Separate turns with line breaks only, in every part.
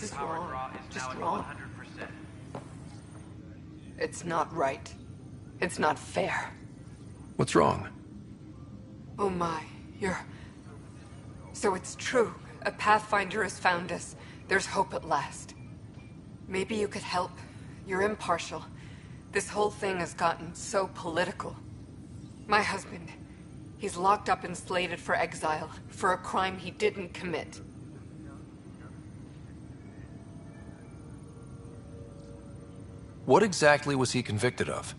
is wrong. Just wrong. It's not right. It's not fair.
What's wrong?
Oh my, So it's true. A Pathfinder has found us. There's hope at last. Maybe you could help. You're impartial. This whole thing has gotten so political. My husband, he's locked up and slated for exile for a crime he didn't commit.
What exactly was he convicted of?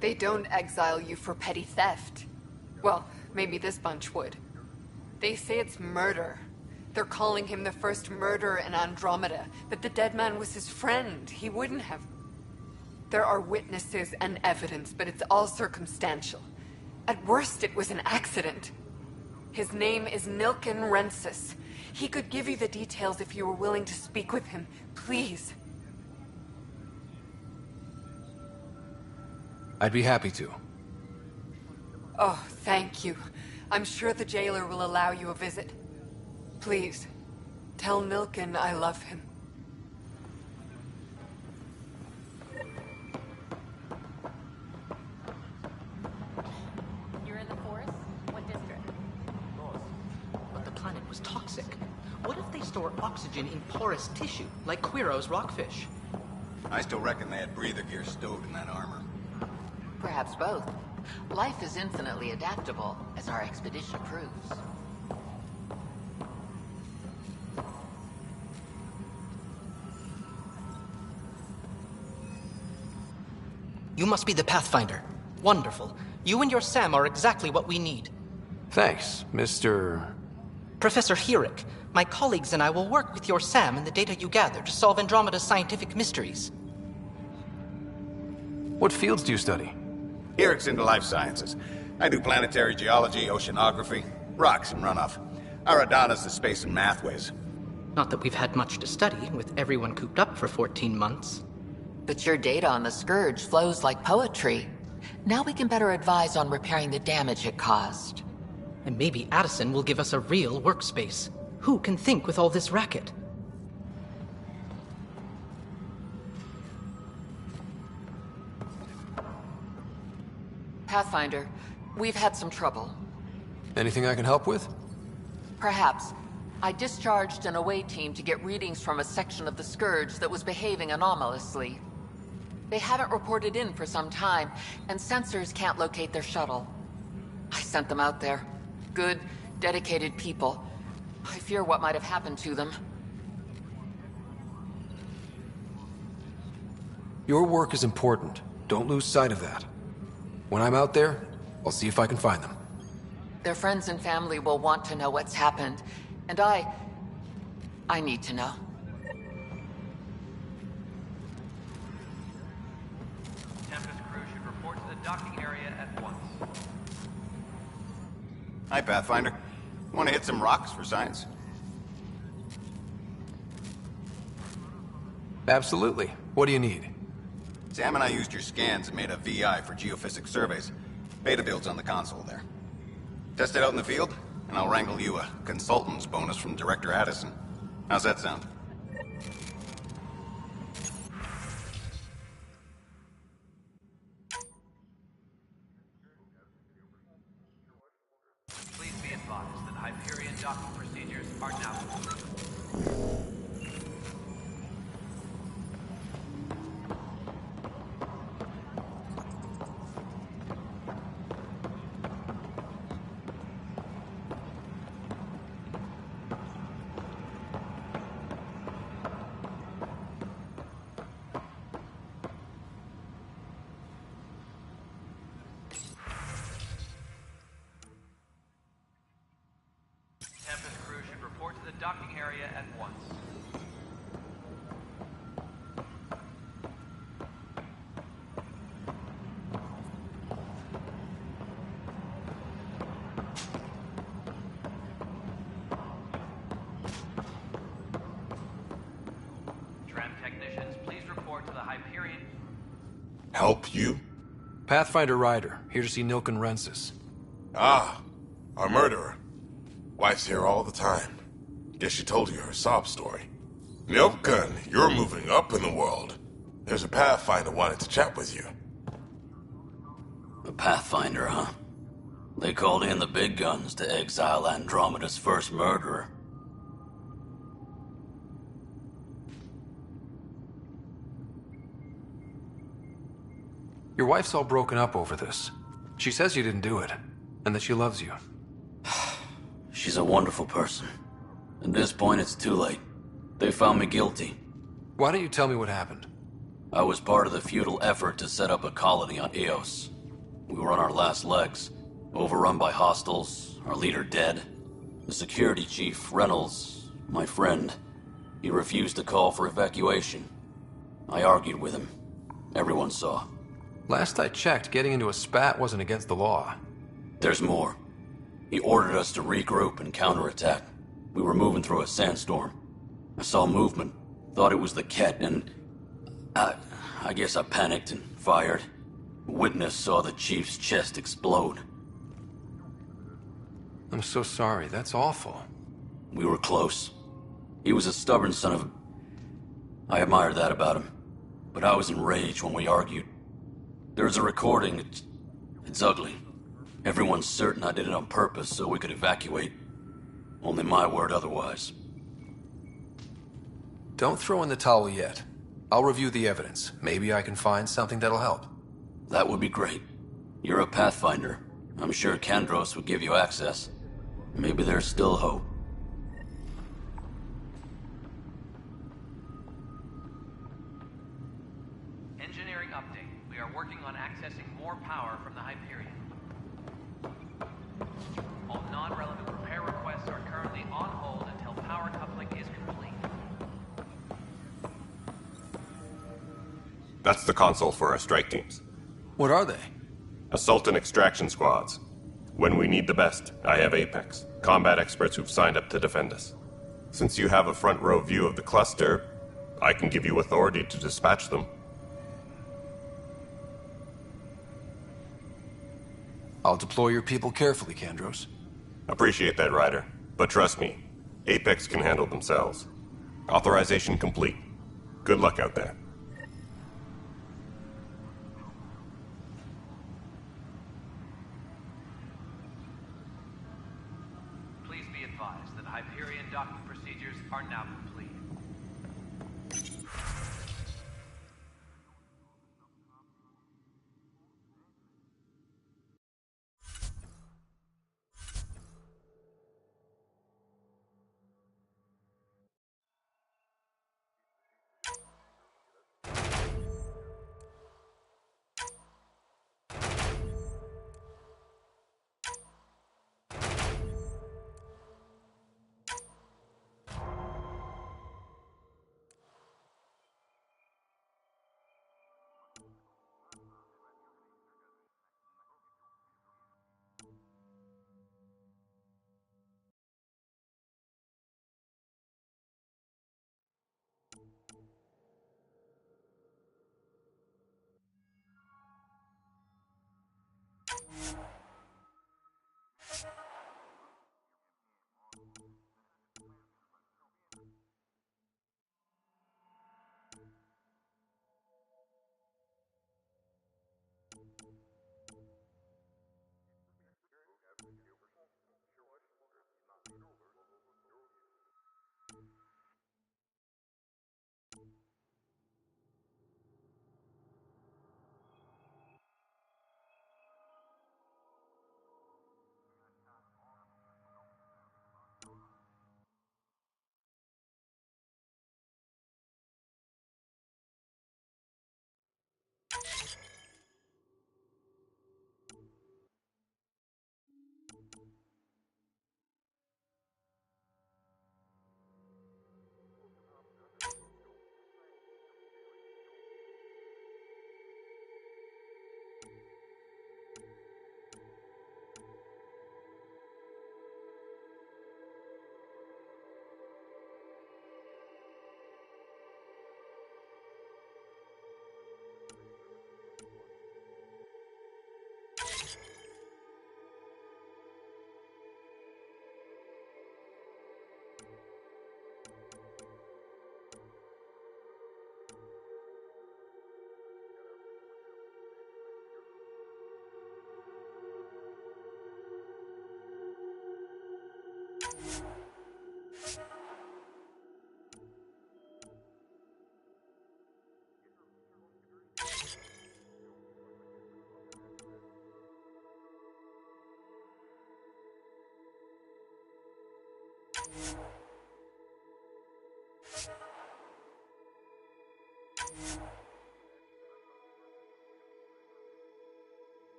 They don't exile you for petty theft. Well, maybe this bunch would. They say it's murder. They're calling him the first murderer in Andromeda, but the dead man was his friend. He wouldn't have. There are witnesses and evidence, but it's all circumstantial. At worst, it was an accident. His name is Nilken Rensis. He could give you the details if you were willing to speak with him. Please.
I'd be happy to.
Oh, thank you. I'm sure the jailer will allow you a visit. Please, tell Nilken I love him.
You're in the forest? What district?
North. But the planet was toxic. What if they store oxygen in porous tissue, like Quiro's rockfish?
I still reckon they had breather gear stowed in that armor.
Perhaps both. Life is infinitely adaptable, as our expedition proves.
You must be the Pathfinder. Wonderful. You and your Sam are exactly what we need.
Thanks, Mr.
Professor Herrick, my colleagues and I will work with your Sam and the data you gather to solve Andromeda's scientific mysteries.
What fields do you study?
Herrick's into life sciences. I do planetary geology, oceanography, rocks and runoff. Aradana's the space and math whiz.
Not that we've had much to study, with everyone cooped up for 14 months.
But your data on the Scourge flows like poetry. Now we can better advise on repairing the damage it caused.
And maybe Addison will give us a real workspace. Who can think with all this racket?
Pathfinder, we've had some trouble.
Anything I can help with?
Perhaps. I discharged an away team to get readings from a section of the Scourge that was behaving anomalously. They haven't reported in for some time, and sensors can't locate their shuttle. I sent them out there. Good, dedicated people. I fear what might have happened to them.
Your work is important. Don't lose sight of that. When I'm out there, I'll see if I can find them.
Their friends and family will want to know what's happened, and I need to know.
Tempest crew should report to the docking area at once.
Hi, Pathfinder. Want to hit some rocks for science?
Absolutely. What do you need?
Sam and I used your scans and made a VI for geophysics surveys. Beta builds on the console there. Test it out in the field, and I'll wrangle you a consultant's bonus from Director Addison. How's that sound?
Please be advised that Hyperion docking procedures are now complete. Tempest crew should report to the docking area at once. Tram technicians, please report to the Hyperion.
Help you?
Pathfinder Ryder, here to see Nilken Rensis.
Ah, our murderer. Wife's here all the time. Guess she told you her sob story. Milk Gun, you're moving up in the world. There's a Pathfinder wanted to chat with you.
A Pathfinder, huh? They called in the big guns to exile Andromeda's first murderer.
Your wife's all broken up over this. She says you didn't do it, and that she loves you.
She's a wonderful person. At this point, it's too late. They found me guilty.
Why don't you tell me what happened?
I was part of the futile effort to set up a colony on Eos. We were on our last legs, overrun by hostiles, our leader dead. The security chief, Reynolds, my friend, he refused to call for evacuation. I argued with him. Everyone saw.
Last I checked, getting into a spat wasn't against the law.
There's more. He ordered us to regroup and counterattack. We were moving through a sandstorm. I saw movement, thought it was the Ket, and I guess I panicked and fired. Witness saw the chief's chest explode.
I'm so sorry, that's awful.
We were close. He was a stubborn son of a... I admired that about him. But I was enraged when we argued. There's a recording. It's ugly. Everyone's certain I did it on purpose so we could evacuate. Only my word otherwise.
Don't throw in the towel yet. I'll review the evidence. Maybe I can find something that'll help.
That would be great. You're a Pathfinder. I'm sure Kandros would give you access. Maybe there's still hope.
Engineering update. We are working on accessing more power from the Hyperion. All non-relevant repair requests are currently on hold until power coupling is complete.
That's the console for our strike teams.
What are they?
Assault and extraction squads. When we need the best, I have Apex, combat experts who've signed up to defend us. Since you have a front row view of the cluster, I can give you authority to dispatch them.
I'll deploy your people carefully, Kandros.
Appreciate that, Ryder. But trust me, Apex can handle themselves. Authorization complete. Good luck out there.
Please be advised that Hyperion docking procedures are now complete.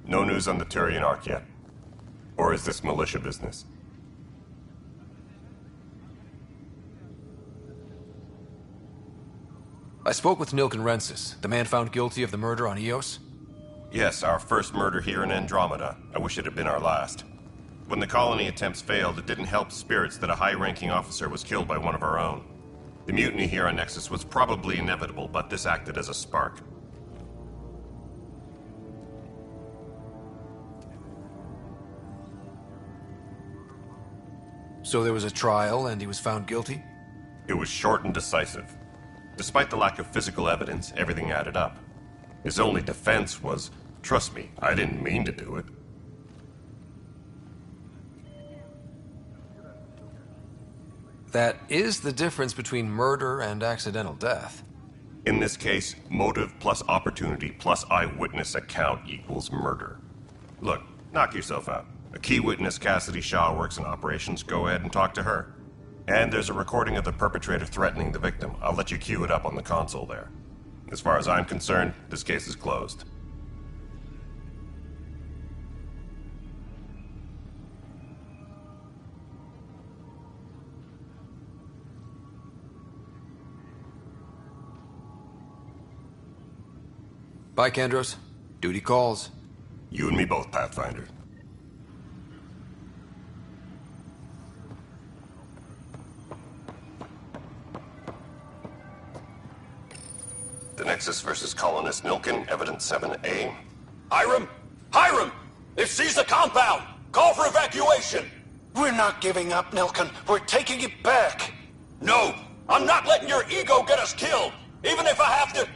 No news on the Turian Ark yet. Or is this militia business?
I spoke with Nilken Rensis, the man found guilty of the murder on Eos.
Yes, our first murder here in Andromeda. I wish it had been our last. When the colony attempts failed, it didn't help spirits that a high-ranking officer was killed by one of our own. The mutiny here on Nexus was probably inevitable, but this acted as a spark.
So there was a trial and he was found guilty?
It was short and decisive. Despite the lack of physical evidence, everything added up. His only defense was, trust me, I didn't mean to do it.
That is the difference between murder and accidental death.
In this case, motive plus opportunity plus eyewitness account equals murder. Look, knock yourself out. A key witness, Cassidy Shaw, works in operations. Go ahead and talk to her. And there's a recording of the perpetrator threatening the victim. I'll let you cue it up on the console there. As far as I'm concerned, this case is closed.
Bye, Kandros. Duty calls.
You and me both, Pathfinder. The Nexus versus Colonist Nilken, Evidence 7A.
Hiram! Hiram! They've seized the compound! Call for evacuation!
We're not giving up, Nilken. We're taking it back.
No! I'm not letting your ego get us killed! Even if I have to...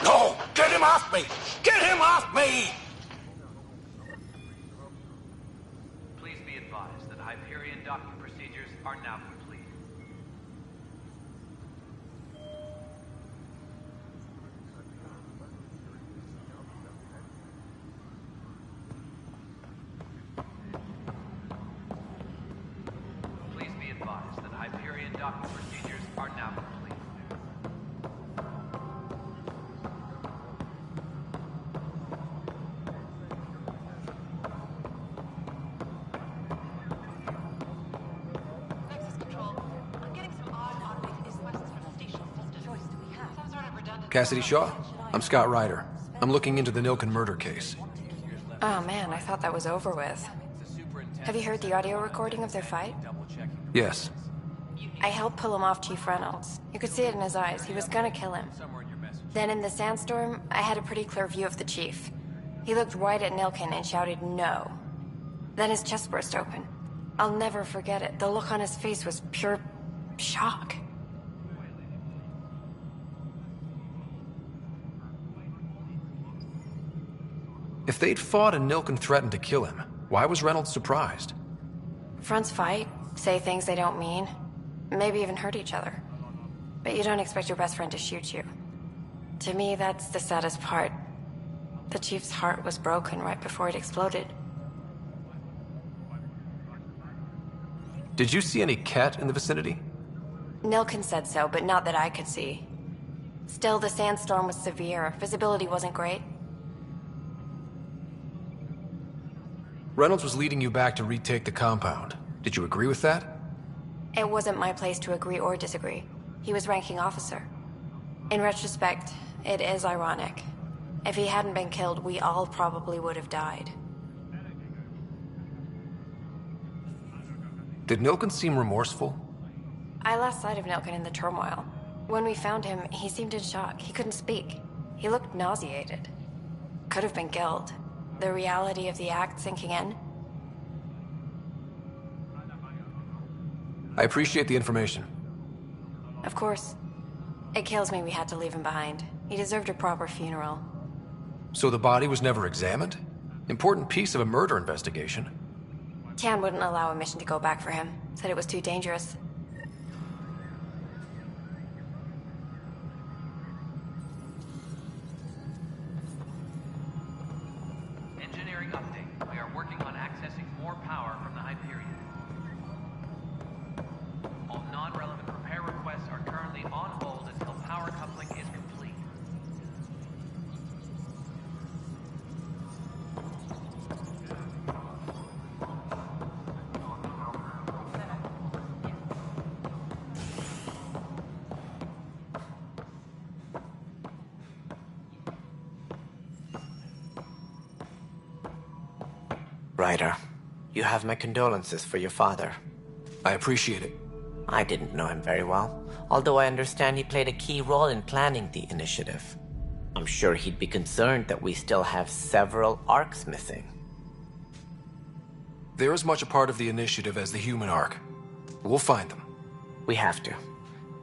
No! Get him off me! Get him off me!
Please be advised that Hyperion docking procedures are now complete. Please be advised that Hyperion docking procedures are now complete.
Cassidy Shaw? I'm Scott Ryder. I'm looking into the Nilken murder case.
Oh man, I thought that was over with. Have you heard the audio recording of their fight?
Yes.
I helped pull him off Chief Reynolds. You could see it in his eyes. He was gonna kill him. Then in the sandstorm, I had a pretty clear view of the chief. He looked right at Nilken and shouted no. Then his chest burst open. I'll never forget it. The look on his face was pure shock.
If they'd fought and Nilken threatened to kill him, why was Reynolds surprised?
Fronts fight, say things they don't mean, maybe even hurt each other. But you don't expect your best friend to shoot you. To me, that's the saddest part. The chief's heart was broken right before it exploded.
Did you see any cat in the vicinity?
Nilken said so, but not that I could see. Still, the sandstorm was severe. Visibility wasn't great.
Reynolds was leading you back to retake the compound. Did you agree with that?
It wasn't my place to agree or disagree. He was ranking officer. In retrospect, it is ironic. If he hadn't been killed, we all probably would have died.
Did Nilken seem remorseful?
I lost sight of Nilken in the turmoil. When we found him, he seemed in shock. He couldn't speak. He looked nauseated. Could have been guilt. The reality of the act sinking in.
I appreciate the information.
Of course. It kills me we had to leave him behind. He deserved a proper funeral.
So the body was never examined? Important piece of a murder investigation.
Tian wouldn't allow a mission to go back for him. Said it was too dangerous.
Engineering update. We are working on accessing more power from the Hyperion. All non-relevant repair requests are currently on hold until
Ryder, you have my condolences for your father.
I appreciate it.
I didn't know him very well, although I understand he played a key role in planning the initiative. I'm sure he'd be concerned that we still have several arcs missing.
They're as much a part of the initiative as the human arc. We'll find them.
We have to.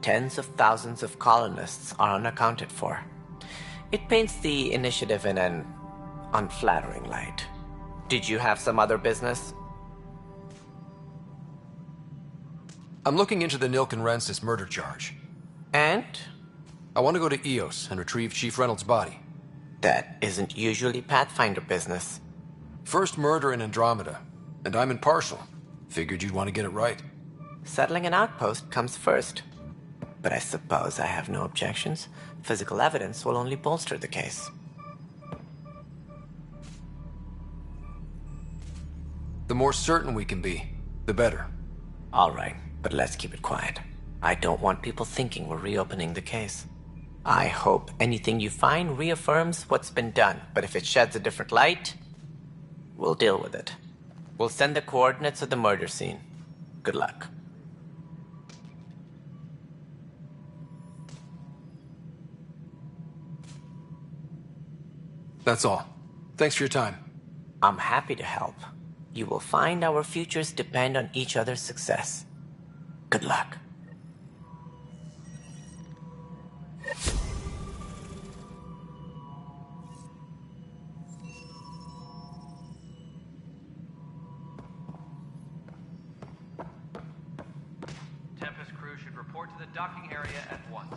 Tens of thousands of colonists are unaccounted for. It paints the initiative in an unflattering light. Did you have some other business?
I'm looking into the Nilkenrensis murder charge.
And?
I want to go to Eos and retrieve Chief Reynolds' body.
That isn't usually Pathfinder business.
First murder in Andromeda, and I'm impartial. Figured you'd want to get it right.
Settling an outpost comes first. But I suppose I have no objections. Physical evidence will only bolster the case.
The more certain we can be, the better.
All right, but let's keep it quiet. I don't want people thinking we're reopening the case. I hope anything you find reaffirms what's been done, but if it sheds a different light, we'll deal with it. We'll send the coordinates of the murder scene. Good luck.
That's all. Thanks for your time.
I'm happy to help. You will find our futures depend on each other's success. Good luck.
Tempest crew should report to the docking area at once.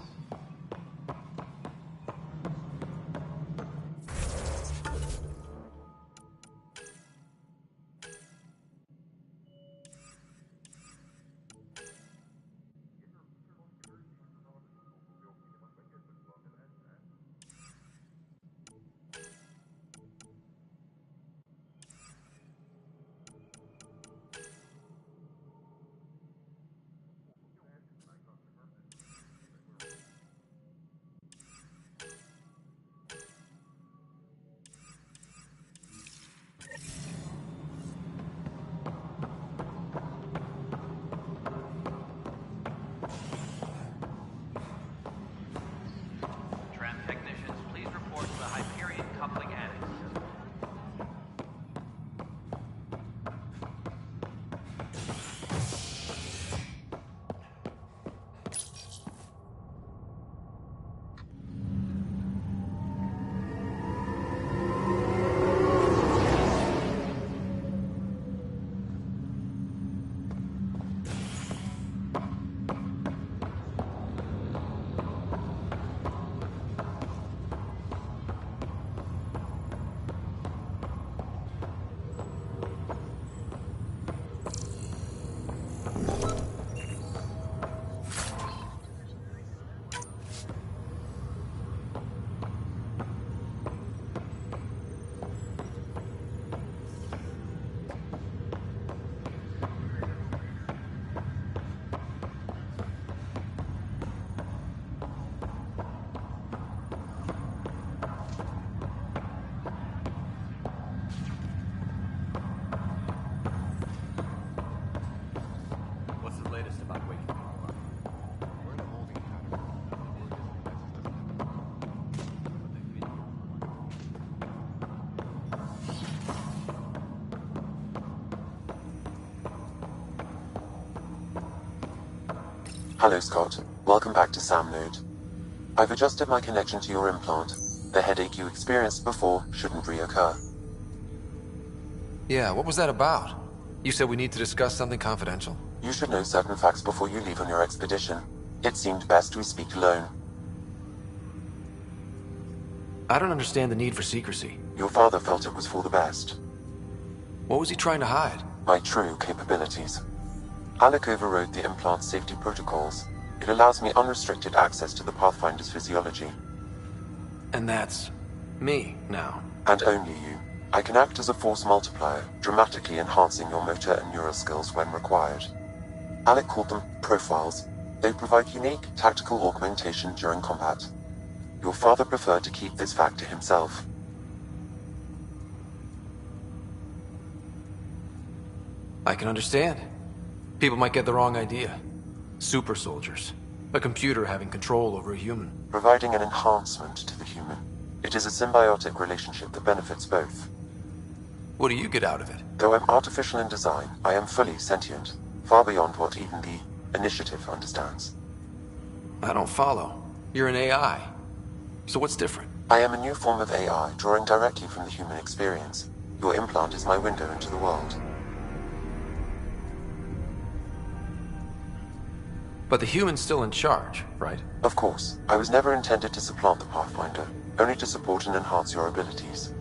Hello, Scott. Welcome back to Sam Node. I've adjusted my connection to your implant. The headache you experienced before shouldn't reoccur.
Yeah, what was that about? You said we need to discuss something confidential.
You should know certain facts before you leave on your expedition. It seemed best we speak alone.
I don't understand the need for secrecy.
Your father felt it was for the best.
What was he trying to hide?
My true capabilities. Alec overrode the implant's safety protocols. It allows me unrestricted access to the Pathfinder's physiology.
And that's me now.
And only you. I can act as a force multiplier, dramatically enhancing your motor and neural skills when required. Alec called them profiles. They provide unique tactical augmentation during combat. Your father preferred to keep this fact to himself.
I can understand. People might get the wrong idea. Super soldiers. A computer having control over a human.
Providing an enhancement to the human. It is a symbiotic relationship that benefits both.
What do you get out of it?
Though I'm artificial in design, I am fully sentient, far beyond what even the Initiative understands.
I don't follow. You're an AI. So what's different?
I am a new form of AI, drawing directly from the human experience. Your implant is my window into the world.
But the human's still in charge, right?
Of course. I was never intended to supplant the Pathfinder, only to support and enhance your abilities.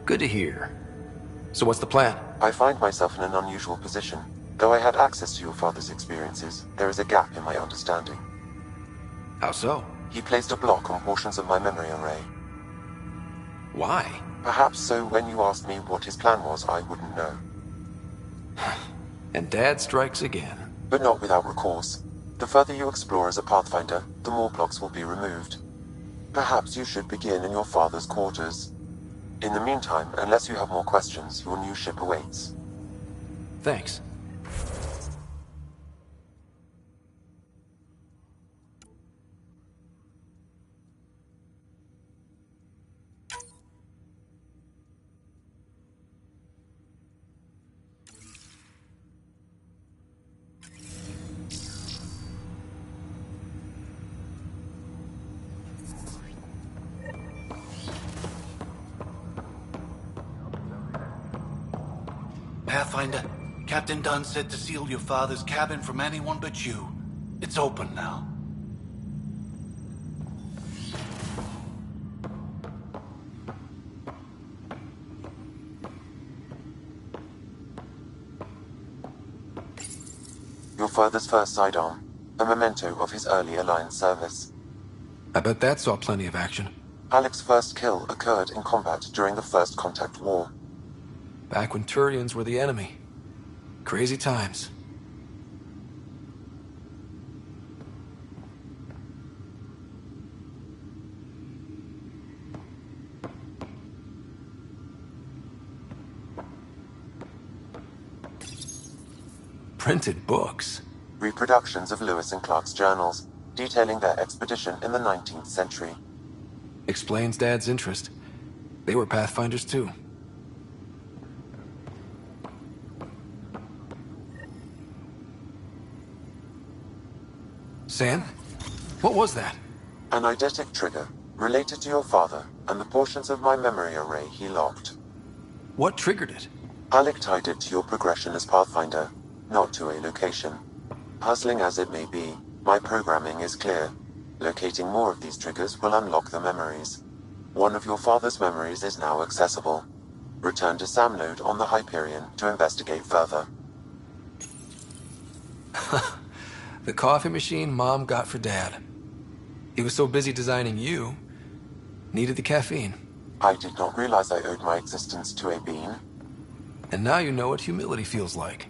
Good to hear. So what's the plan?
I find myself in an unusual position. Though I had access to your father's experiences, there is a gap in my understanding.
How so?
He placed a block on portions of my memory array.
Why?
Perhaps so when you asked me what his plan was, I wouldn't know.
And Dad strikes again.
But not without recourse. The further you explore as a Pathfinder, the more blocks will be removed. Perhaps you should begin in your father's quarters. In the meantime, unless you have more questions, your new ship awaits.
Thanks.
Pathfinder, Captain Dunn said to seal your father's cabin from anyone but you. It's open now.
Your father's first sidearm, a memento of his early Alliance service.
I bet that saw plenty of action.
Alec's first kill occurred in combat during the First Contact War.
Back when Turians were the enemy. Crazy times. Printed books.
Reproductions of Lewis and Clark's journals, detailing their expedition in the 19th century.
Explains Dad's interest. They were Pathfinders too. Sam? What was that?
An eidetic trigger, related to your father, and the portions of my memory array he locked.
What triggered it?
Alec tied it to your progression as Pathfinder, not to a location. Puzzling as it may be, my programming is clear. Locating more of these triggers will unlock the memories. One of your father's memories is now accessible. Return to Sam Node on the Hyperion to investigate further.
The coffee machine Mom got for Dad. He was so busy designing you, needed the caffeine.
I did not realize I owed my existence to a bean.
And now you know what humility feels like.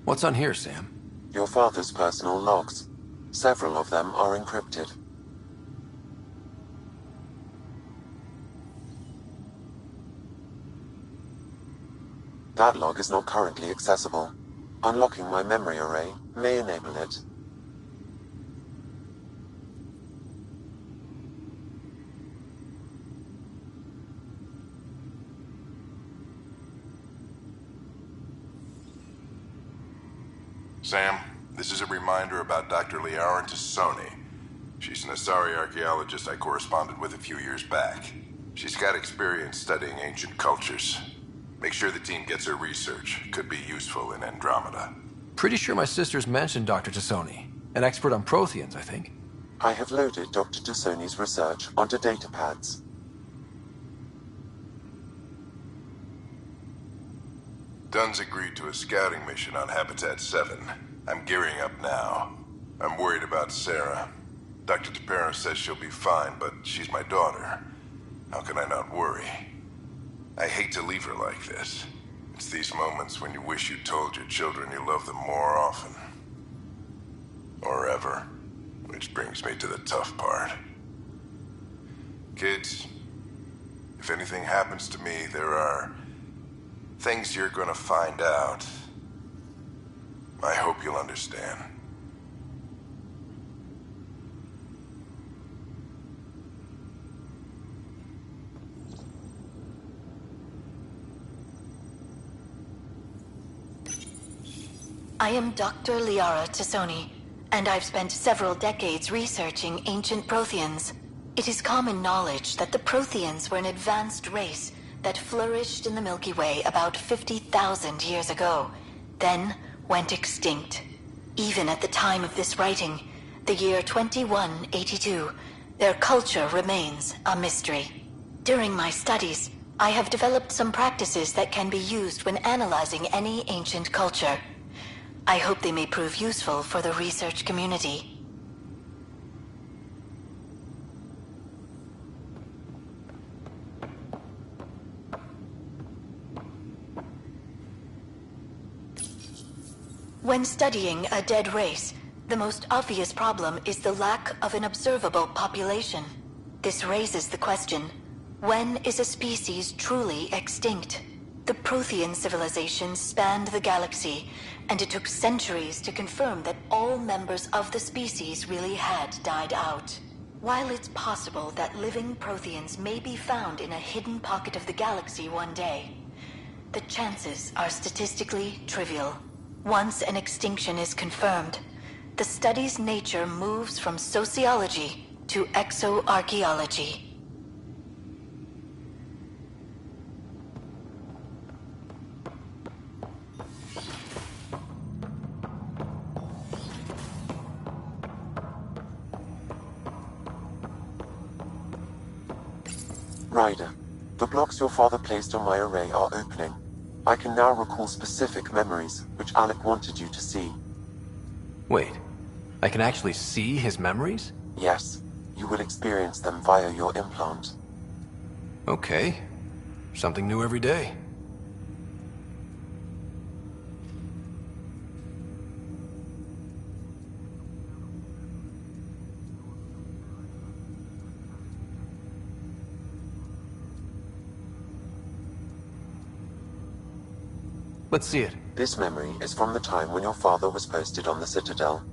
What's on here, Sam?
Your father's personal logs. Several of them are encrypted. That log is not currently accessible. Unlocking my memory array may enable it.
Sam, this is a reminder about Dr. Liara Tassoni. She's an Asari archaeologist I corresponded with a few years back. She's got experience studying ancient cultures. Make sure the team gets her research. Could be useful in Andromeda.
Pretty sure my sister's mentioned Dr. Tassoni. An expert on Protheans, I think.
I have loaded Dr. Tassoni's research onto datapads.
Dunn's agreed to a scouting mission on Habitat 7. I'm gearing up now. I'm worried about Sarah. Dr. Tapera says she'll be fine, but she's my daughter. How can I not worry? I hate to leave her like this. It's these moments when you wish you told your children you love them more often. Or ever. Which brings me to the tough part. Kids, if anything happens to me, there are things you're gonna find out. I hope you'll understand.
I am Dr. Liara Tassoni, and I've spent several decades researching ancient Protheans. It is common knowledge that the Protheans were an advanced race that flourished in the Milky Way about 50,000 years ago, then went extinct. Even at the time of this writing, the year 2182, their culture remains a mystery. During my studies, I have developed some practices that can be used when analyzing any ancient culture. I hope they may prove useful for the research community. When studying a dead race, the most obvious problem is the lack of an observable population. This raises the question, when is a species truly extinct? The Prothean civilization spanned the galaxy, and it took centuries to confirm that all members of the species really had died out. While it's possible that living Protheans may be found in a hidden pocket of the galaxy one day, the chances are statistically trivial. Once an extinction is confirmed, the study's nature moves from sociology to exoarchaeology.
Ryder, the blocks your father placed on my array are opening. I can now recall specific memories, which Alec wanted you to see.
Wait, I can actually see his memories?
Yes, you will experience them via your implant.
Okay. Something new every day. Let's see it.
This memory is from the time when your father was posted on the Citadel.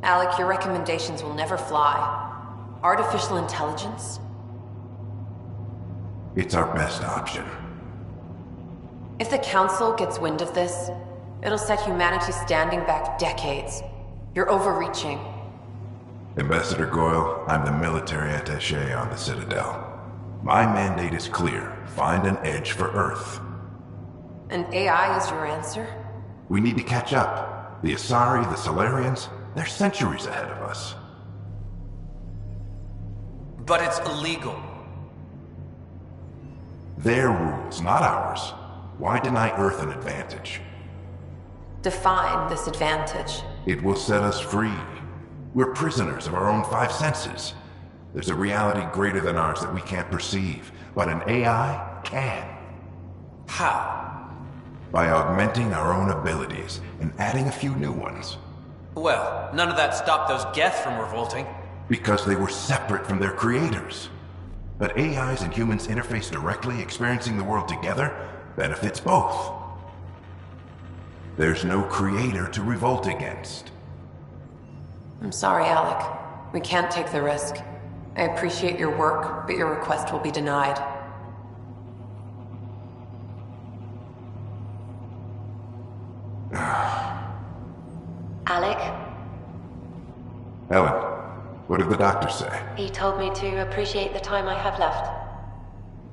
Alec, your recommendations will never fly. Artificial intelligence?
It's our best option.
If the Council gets wind of this, it'll set humanity standing back decades. You're overreaching.
Ambassador Goyle, I'm the military attaché on the Citadel. My mandate is clear. Find an edge for Earth.
And AI is your answer?
We need to catch up. The Asari, the Solarians, they're centuries ahead of us.
But it's illegal.
Their rules, not ours. Why deny Earth an advantage?
Define this advantage.
It will set us free. We're prisoners of our own five senses. There's a reality greater than ours that we can't perceive, but an AI can.
How?
By augmenting our own abilities and adding a few new ones.
Well, none of that stopped those Geth from revolting.
Because they were separate from their creators. But AIs and humans interface directly, experiencing the world together, benefits both. There's no creator to revolt against.
I'm sorry, Alec. We can't take the risk. I appreciate your work, but your request will be denied.
What did the doctor say?
He told me to appreciate the time I have left.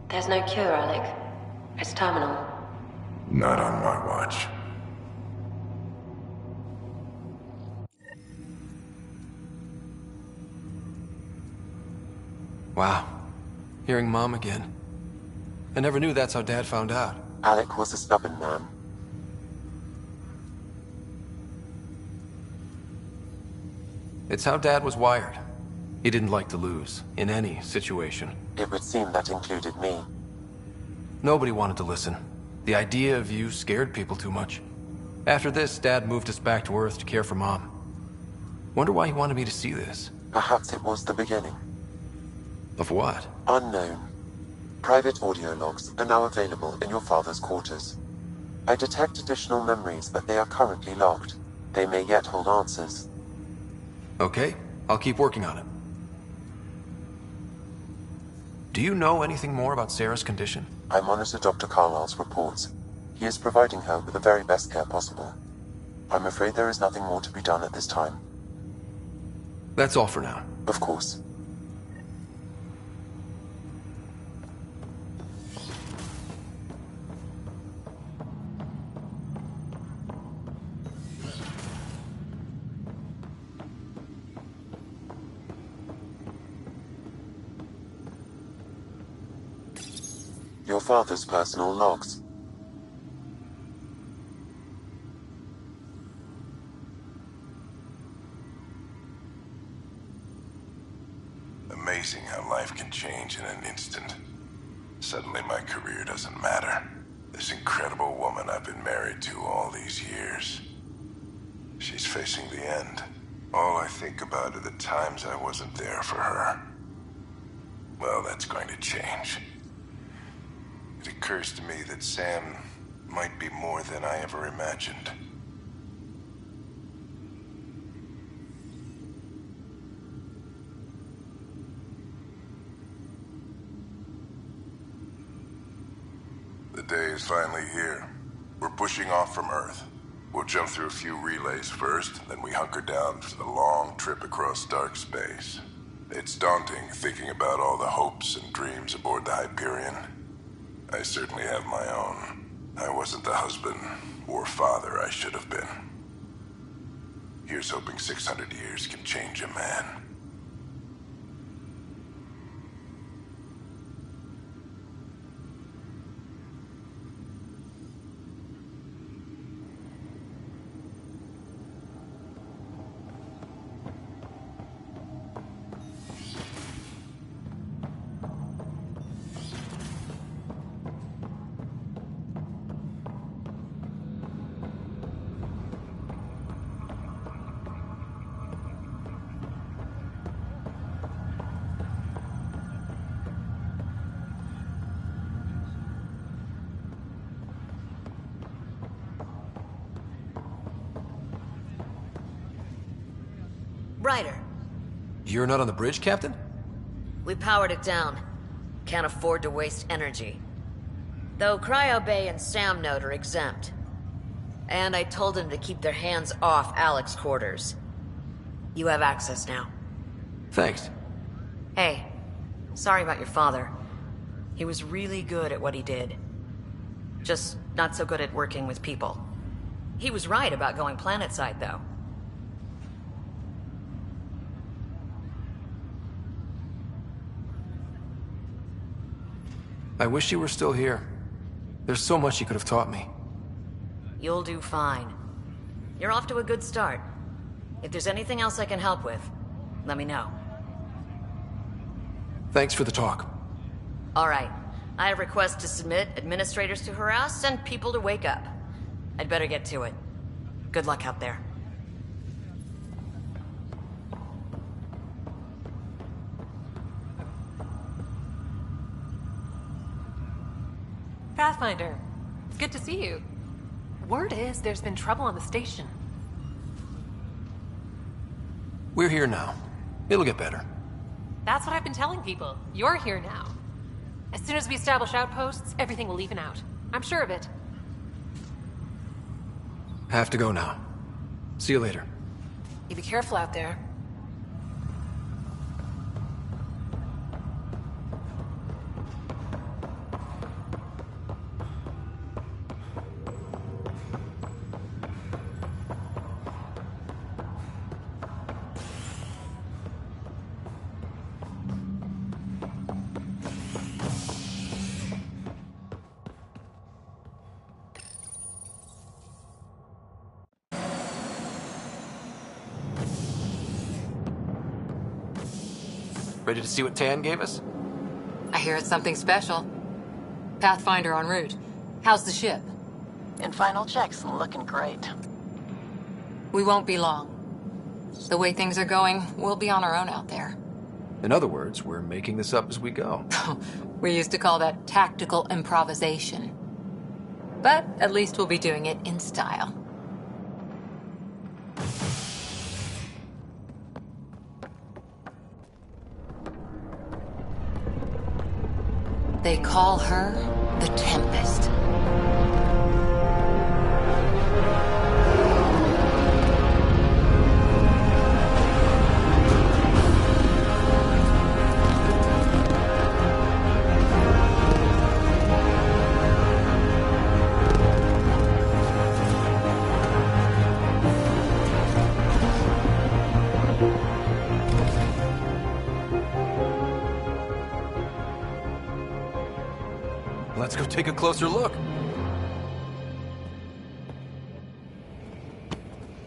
There's no cure, Alec. It's terminal.
Not on my watch.
Wow. Hearing Mom again. I never knew that's how Dad found out.
Alec was a stubborn man.
It's how Dad was wired. He didn't like to lose, in any situation.
It would seem that included me.
Nobody wanted to listen. The idea of you scared people too much. After this, Dad moved us back to Earth to care for Mom. Wonder why he wanted me to see this.
Perhaps it was the beginning.
Of what?
Unknown. Private audio logs are now available in your father's quarters. I detect additional memories, but they are currently locked. They may yet hold answers.
Okay, I'll keep working on it. Do you know anything more about Sarah's condition?
I monitor Dr. Carlisle's reports. He is providing her with the very best care possible. I'm afraid there is nothing more to be done at this time.
That's all for now.
Of course. Your father's personal logs.
Amazing how life can change in an instant. Suddenly my career doesn't matter. This incredible woman I've been married to all these years. She's facing the end. All I think about are the times I wasn't there for her. Well, that's going to change. It occurs to me that Sam might be more than I ever imagined. The day is finally here. We're pushing off from Earth. We'll jump through a few relays first, then we hunker down for the long trip across dark space. It's daunting thinking about all the hopes and dreams aboard the Hyperion. I certainly have my own. I wasn't the husband or father I should have been. Here's hoping 600 years can change a man.
Ryder,
You're not on the bridge, Captain?
we powered it down. Can't afford to waste energy. Though Cryo Bay and Sam Node are exempt. And I told them to keep their hands off Alec's quarters. You have access now.
Thanks.
Hey, sorry about your father. He was really good at what he did. Just not so good at working with people. He was right about going planetside, though.
I wish you were still here. There's so much you could have taught me.
You'll do fine. You're off to a good start. If there's anything else I can help with, let me know.
Thanks for the talk.
All right. I have requests to submit, administrators to harass, and people to wake up. I'd better get to it. Good luck out there.
Pathfinder, it's good to see you. Word is there's been trouble on the station.
We're here now. It'll get better.
That's what I've been telling people. You're here now. As soon as we establish outposts, everything will even out. I'm sure of it.
Have to go now. See you later.
You be careful out there.
Ready to see what Tan gave us?
I hear it's something special. Pathfinder en route. How's the ship?
In final checks, looking great.
We won't be long. The way things are going, we'll be on our own out there.
In other words, we're making this up as we go.
We used to call that tactical improvisation. But at least we'll be doing it in style. They call her the Tempest.
Let's go take a closer look.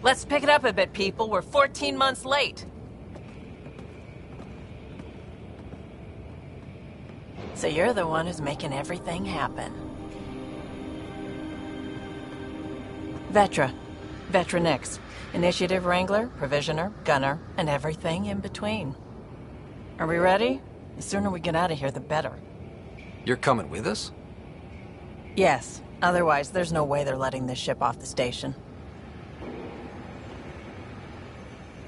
Let's pick it up a bit, people. We're 14 months late. So you're the one who's making everything happen. Vetra. Vetra Nix. Initiative Wrangler, Provisioner, Gunner, and everything in between. Are we ready? The sooner we get out of here, the better.
You're coming with us?
Yes. Otherwise, there's no way they're letting this ship off the station.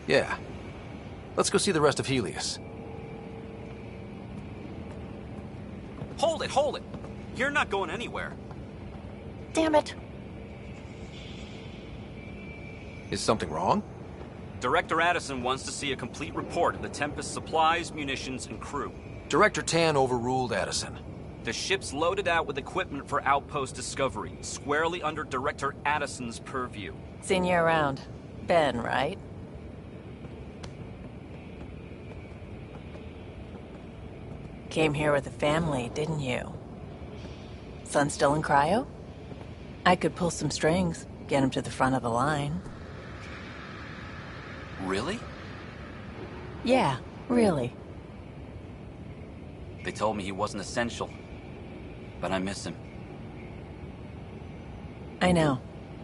Yeah. Let's go see the rest of Helios.
Hold it, hold it! You're not going anywhere.
Damn it.
Is something wrong?
Director Addison wants to see a complete report of the Tempest's supplies, munitions, and crew.
Director Tan overruled Addison.
The ship's loaded out with equipment for outpost discovery, squarely under Director Addison's purview.
Seen you around. Ben, right? Came here with a family, didn't you? Son still in cryo? I could pull some strings, get him to the front of the line.
Really?
Yeah, really.
They told me he wasn't essential, but I miss him.
I know.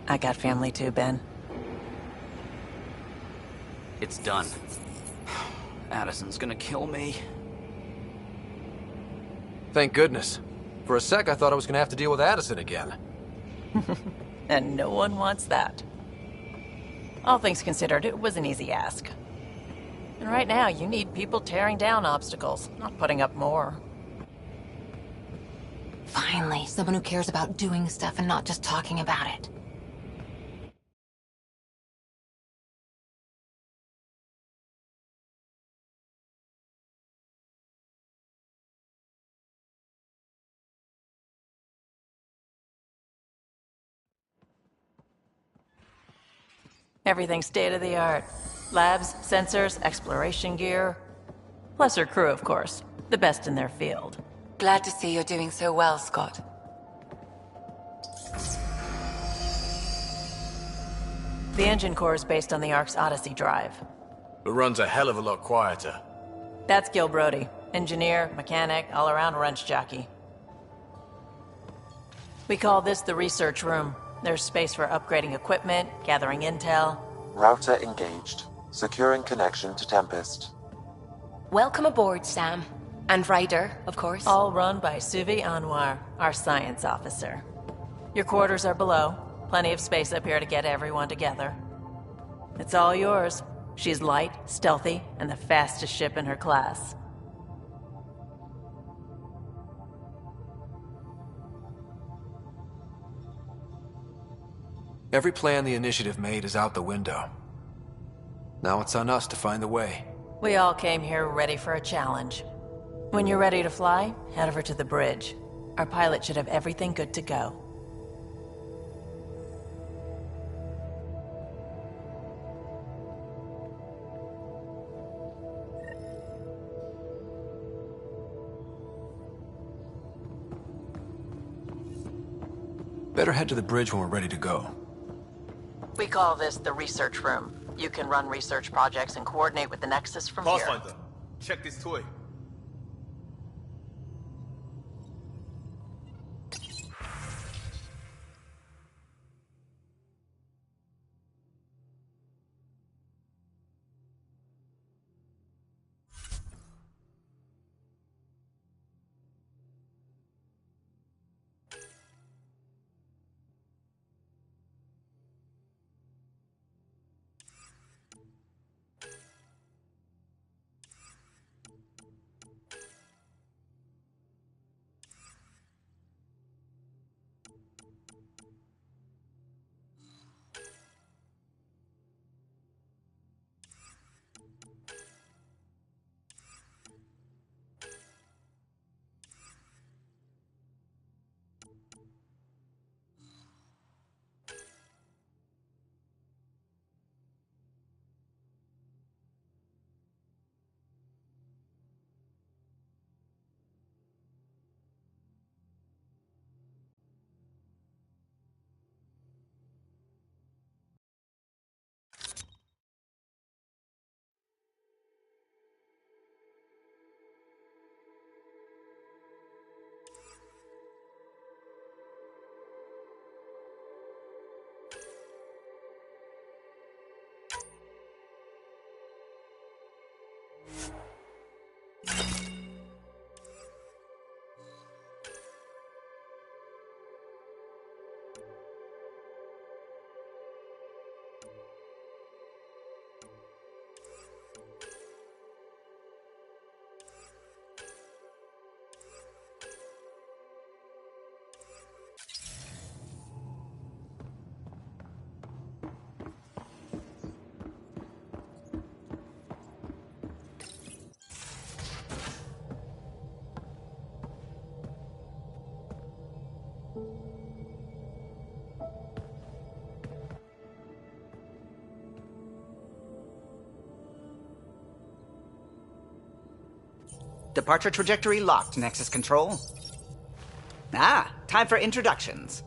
I got family too, Ben.
It's done. Addison's gonna kill me.
Thank goodness. For a sec, I thought I was gonna have to deal with Addison again.
And no one wants that. All things considered, it was an easy ask. And right now, you need people tearing down obstacles, not putting up more.
Finally, someone who cares about doing stuff and not just talking about it.
Everything's state-of-the-art. Labs, sensors, exploration gear. Plus her crew, of course. The best in their field.
Glad to see you're doing so well, Scott.
The engine core is based on the Ark's Odyssey drive.
It runs a hell of a lot quieter.
That's Gil Brody. Engineer, mechanic, all-around wrench jockey. We call this the research room. There's space for upgrading equipment, gathering intel.
Router engaged. Securing connection to Tempest.
Welcome aboard, Sam. And Ryder, of course.
All run by Suvi Anwar, our science officer. Your quarters are below. Plenty of space up here to get everyone together. It's all yours. She's light, stealthy, and the fastest ship in her class.
Every plan the Initiative made is out the window. Now it's on us to find the way.
We all came here ready for a challenge. When you're ready to fly, head over to the bridge. Our pilot should have everything good to go.
Better head to the bridge when we're ready to go.
We call this the research room. You can run research projects and coordinate with the Nexus from here.
Pathfinder, check this toy.
Departure trajectory locked, Nexus Control. Ah, time for introductions.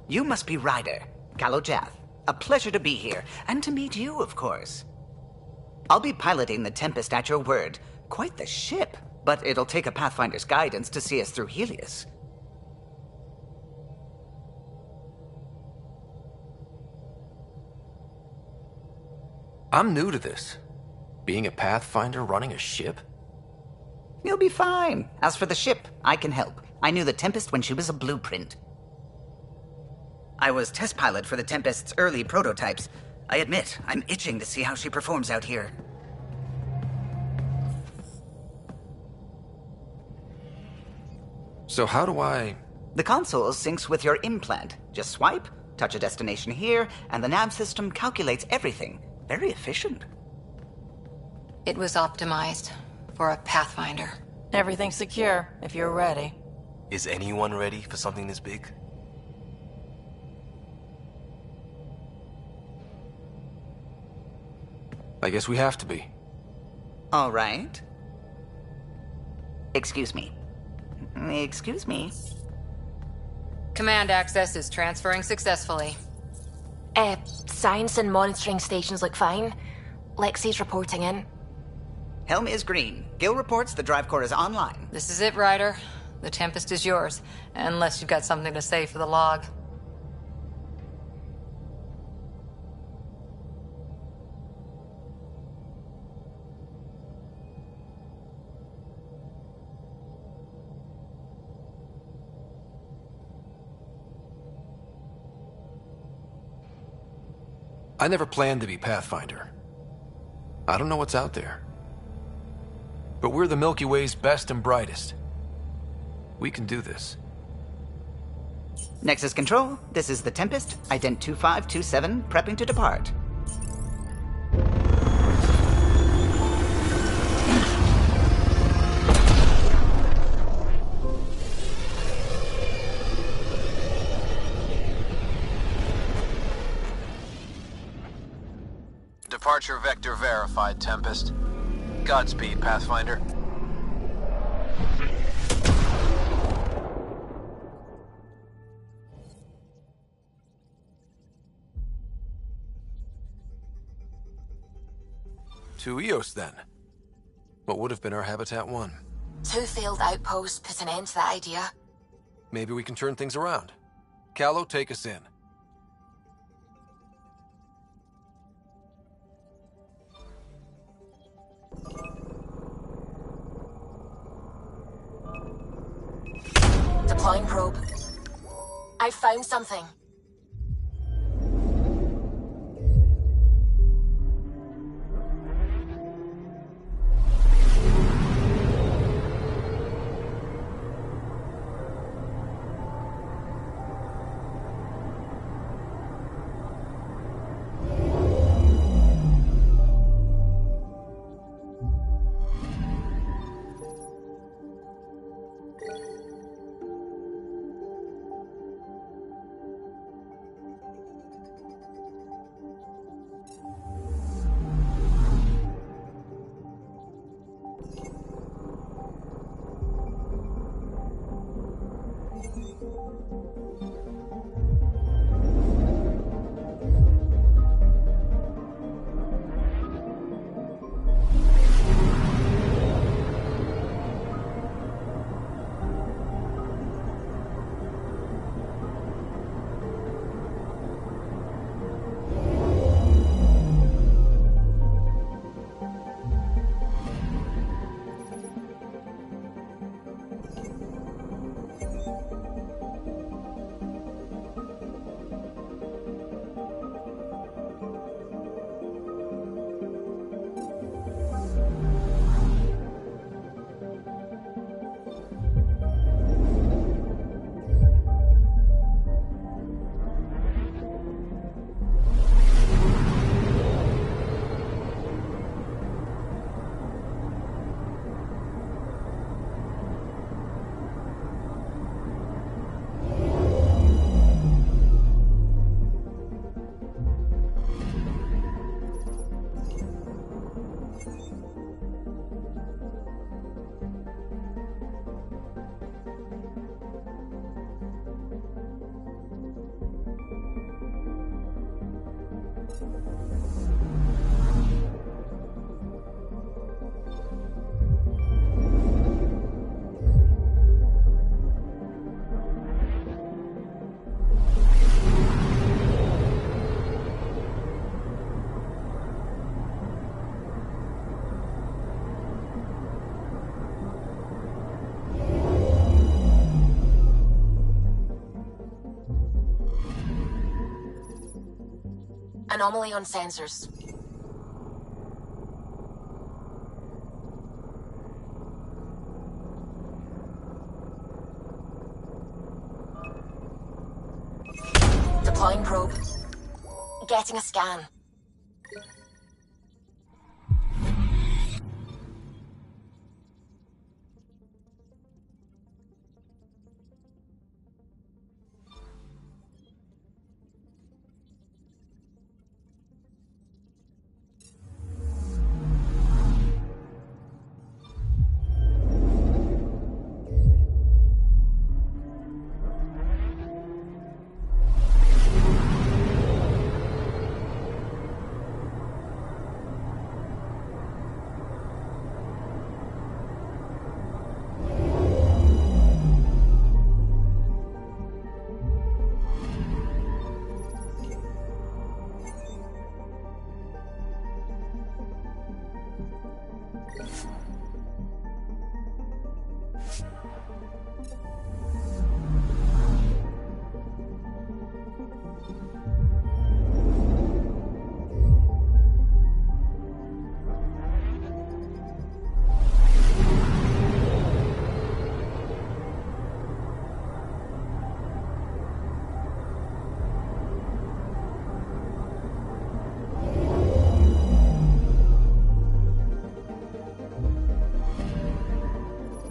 You must be Ryder, Kalojath. A pleasure to be here, and to meet you, of course. I'll be piloting the Tempest at your word. Quite the ship, but it'll take a Pathfinder's guidance to see us through Helios.
I'm new to this. Being a Pathfinder running a ship?
You'll be fine. As for the ship, I can help. I knew the Tempest when she was a blueprint. I was test pilot for the Tempest's early prototypes. I admit, I'm itching to see how she performs out here.
So how do I...
The console syncs with your implant. Just swipe, touch a destination here, and the nav system calculates everything. Very efficient.
It was optimized for a Pathfinder.
Everything's secure, if you're ready.
Is anyone ready for something this big?
I guess we have to be.
All right. Excuse me. Excuse me.
Command access is transferring successfully.
Science and monitoring stations look fine. Lexi's reporting in.
Helm is green. Gil reports the drive core is online.
This is it, Ryder. The Tempest is yours, unless you've got something to say for the log.
I never planned to be Pathfinder. I don't know what's out there. But we're the Milky Way's best and brightest. We can do this.
Nexus Control, this is the Tempest, ident 2527, prepping to depart.
Departure vector verified, Tempest. Godspeed, Pathfinder.
To Eos, then. What would have been our Habitat 1?
2 failed outposts put an end to that idea.
Maybe we can turn things around. Calo, take us in.
Deploying probe. I found something. Anomaly on sensors. Deploying probe. Getting a scan.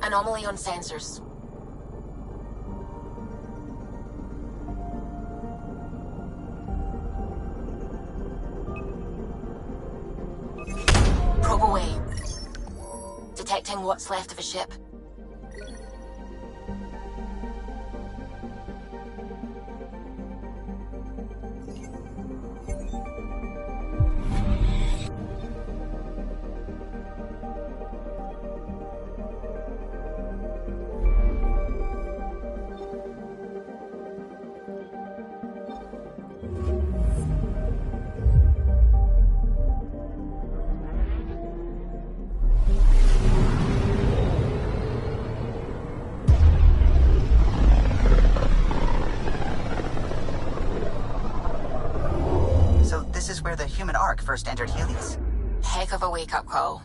Anomaly on sensors. Probe away. Detecting what's left of a ship.
Where the human Ark first entered Helios?
Heck of a wake-up call.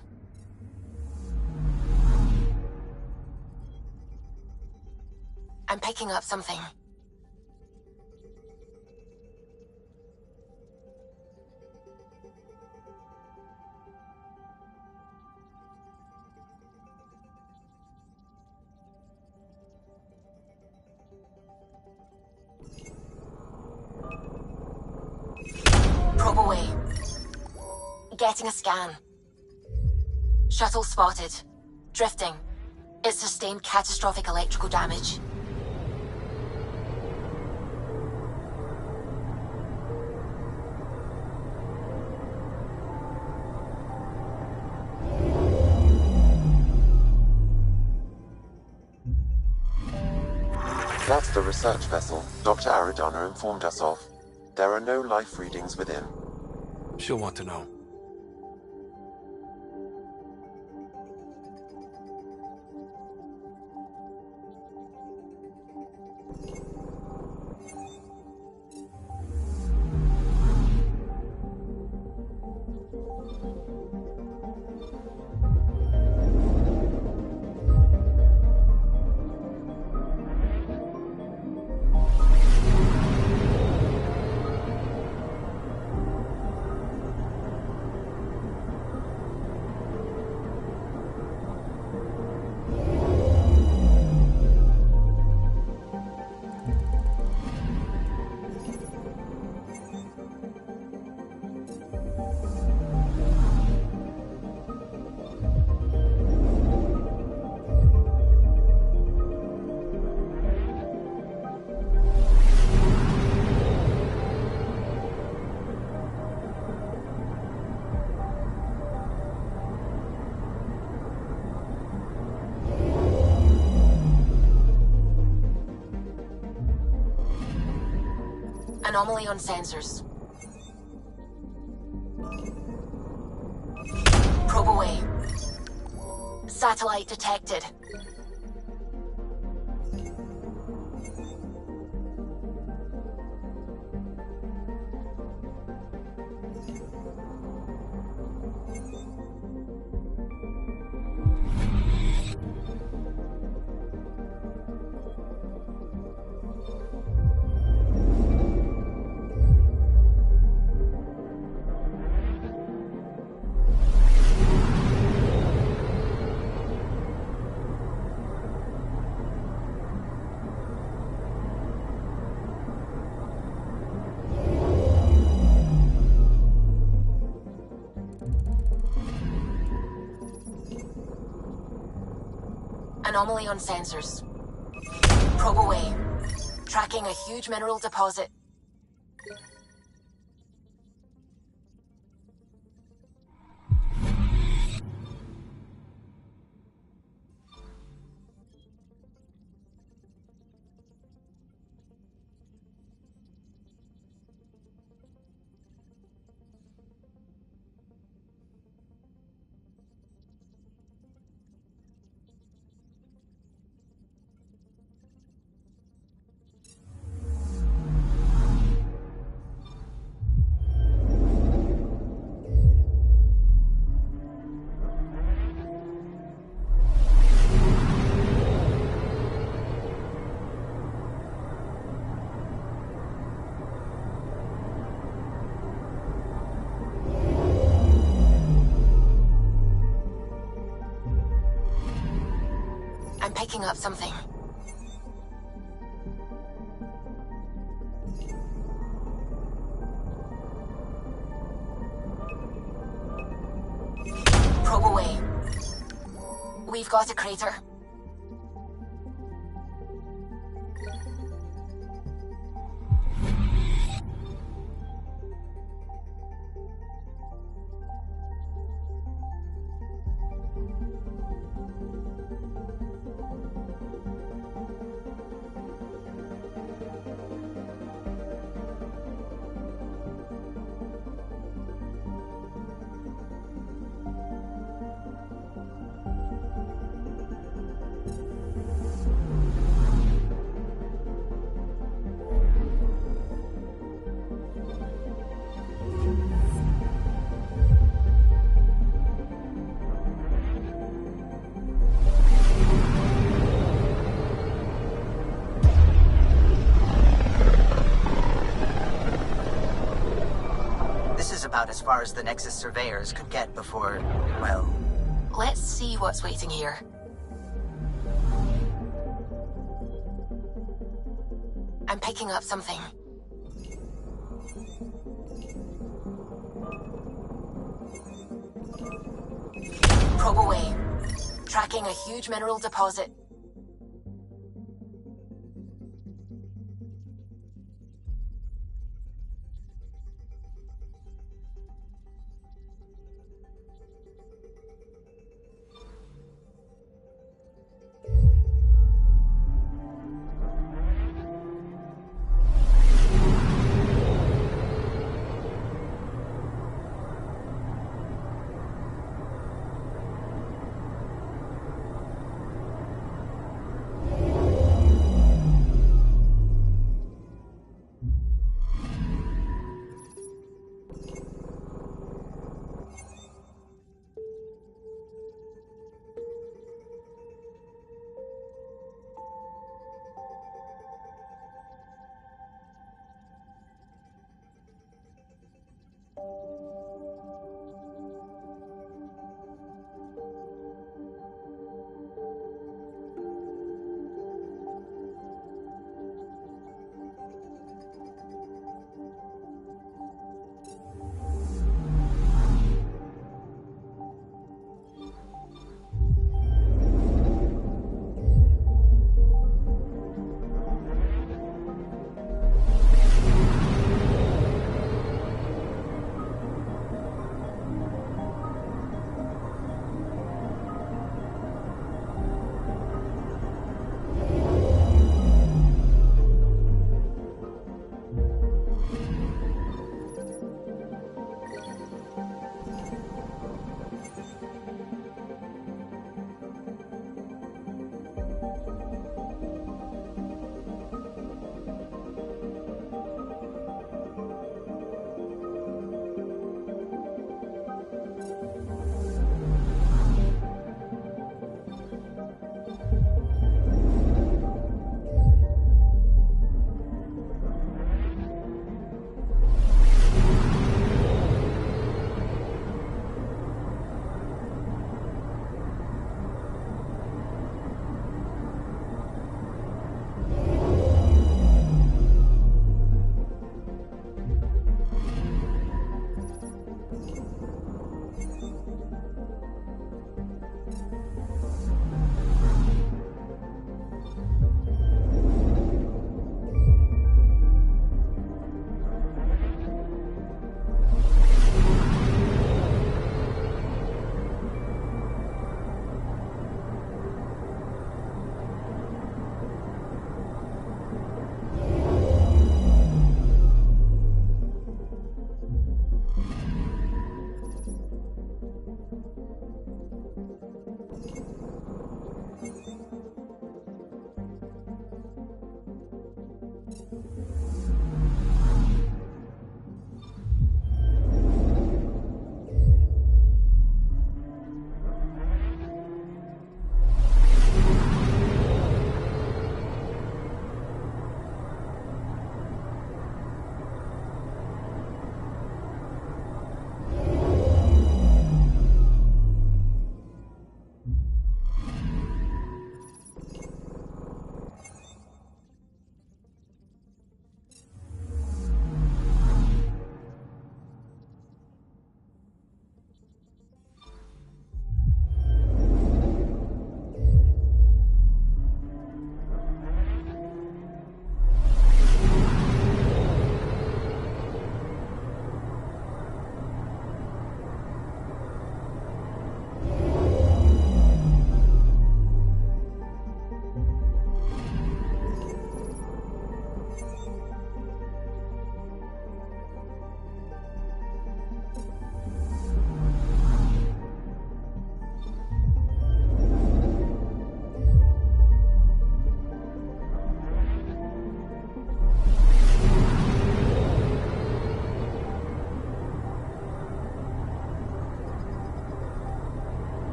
I'm picking up something. Probe away. Getting a scan. Shuttle spotted. Drifting. It sustained catastrophic electrical damage.
That's the research vessel Dr. Aridana informed us of. There are no life readings within.
She'll want to know.
Anomaly on sensors. Probe away. Satellite detected.
Anomaly on sensors. Probe away. Tracking a huge mineral deposit. I'm picking up something. Probe away. We've got a crater.
About as far as the Nexus surveyors could get before, well...
Let's see what's waiting here. I'm picking up something. Probe away. Tracking a huge mineral deposit.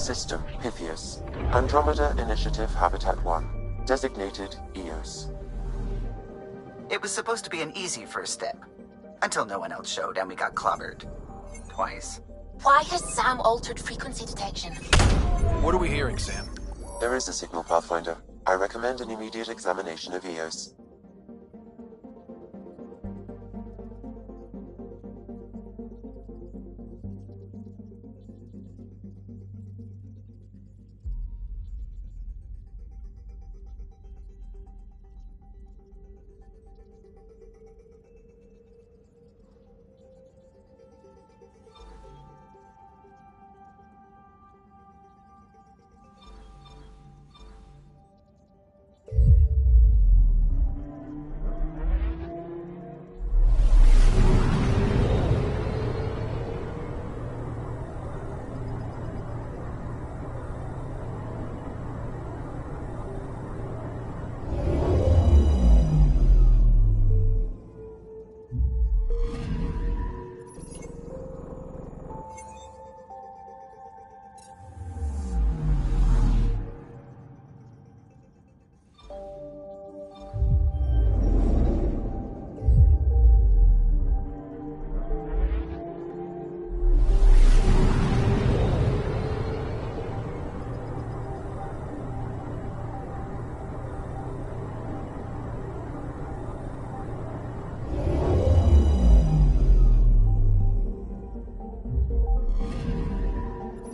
System Pythias. Andromeda Initiative Habitat 1. Designated EOS.
It was supposed to be an easy first step. Until no one else showed and we got clobbered. Twice.
Why has Sam altered frequency detection?
What are we hearing, Sam?
There is a signal, Pathfinder. I recommend an immediate examination of EOS.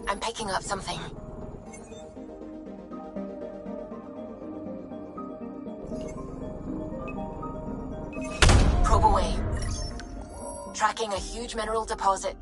I'm picking up something. Probe away. Tracking a huge mineral deposit.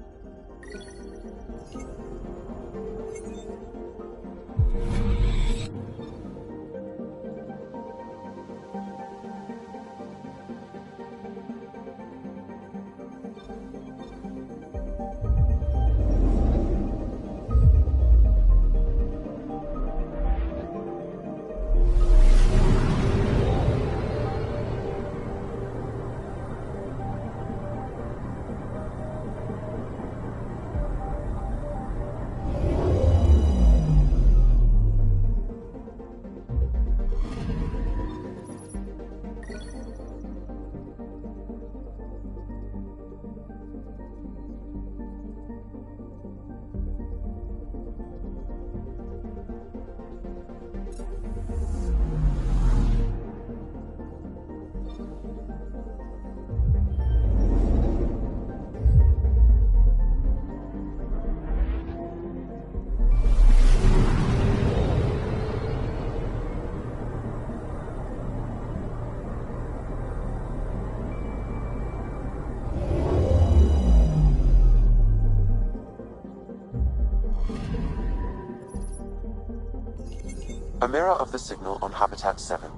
A mirror of the signal on Habitat 7.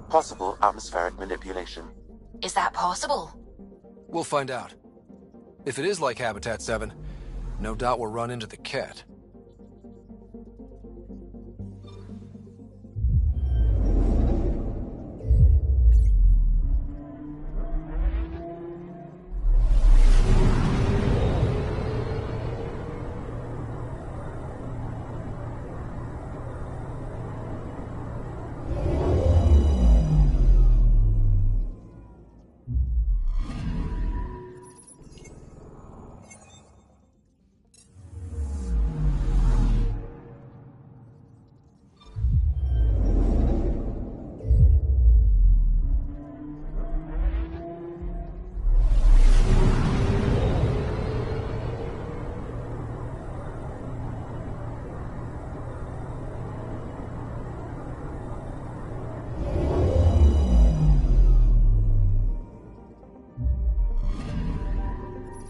Possible atmospheric manipulation.
Is that possible?
We'll find out. If it is like Habitat 7, no doubt we'll run into the cat.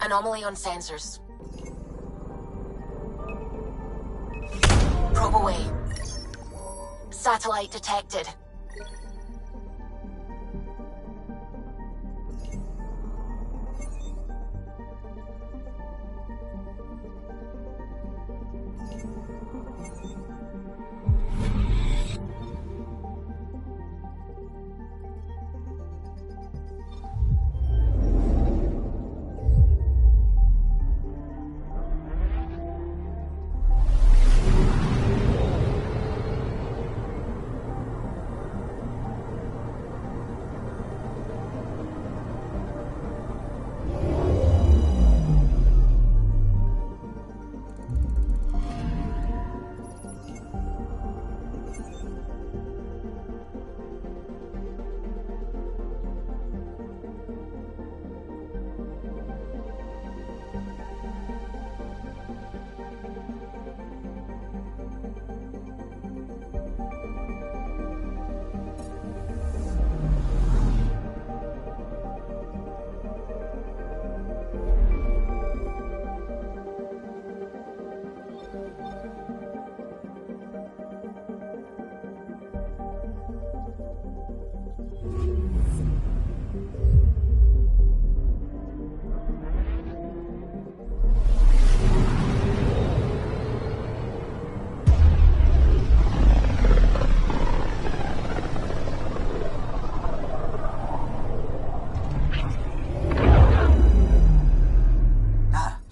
Anomaly on sensors. Probe away. Satellite detected.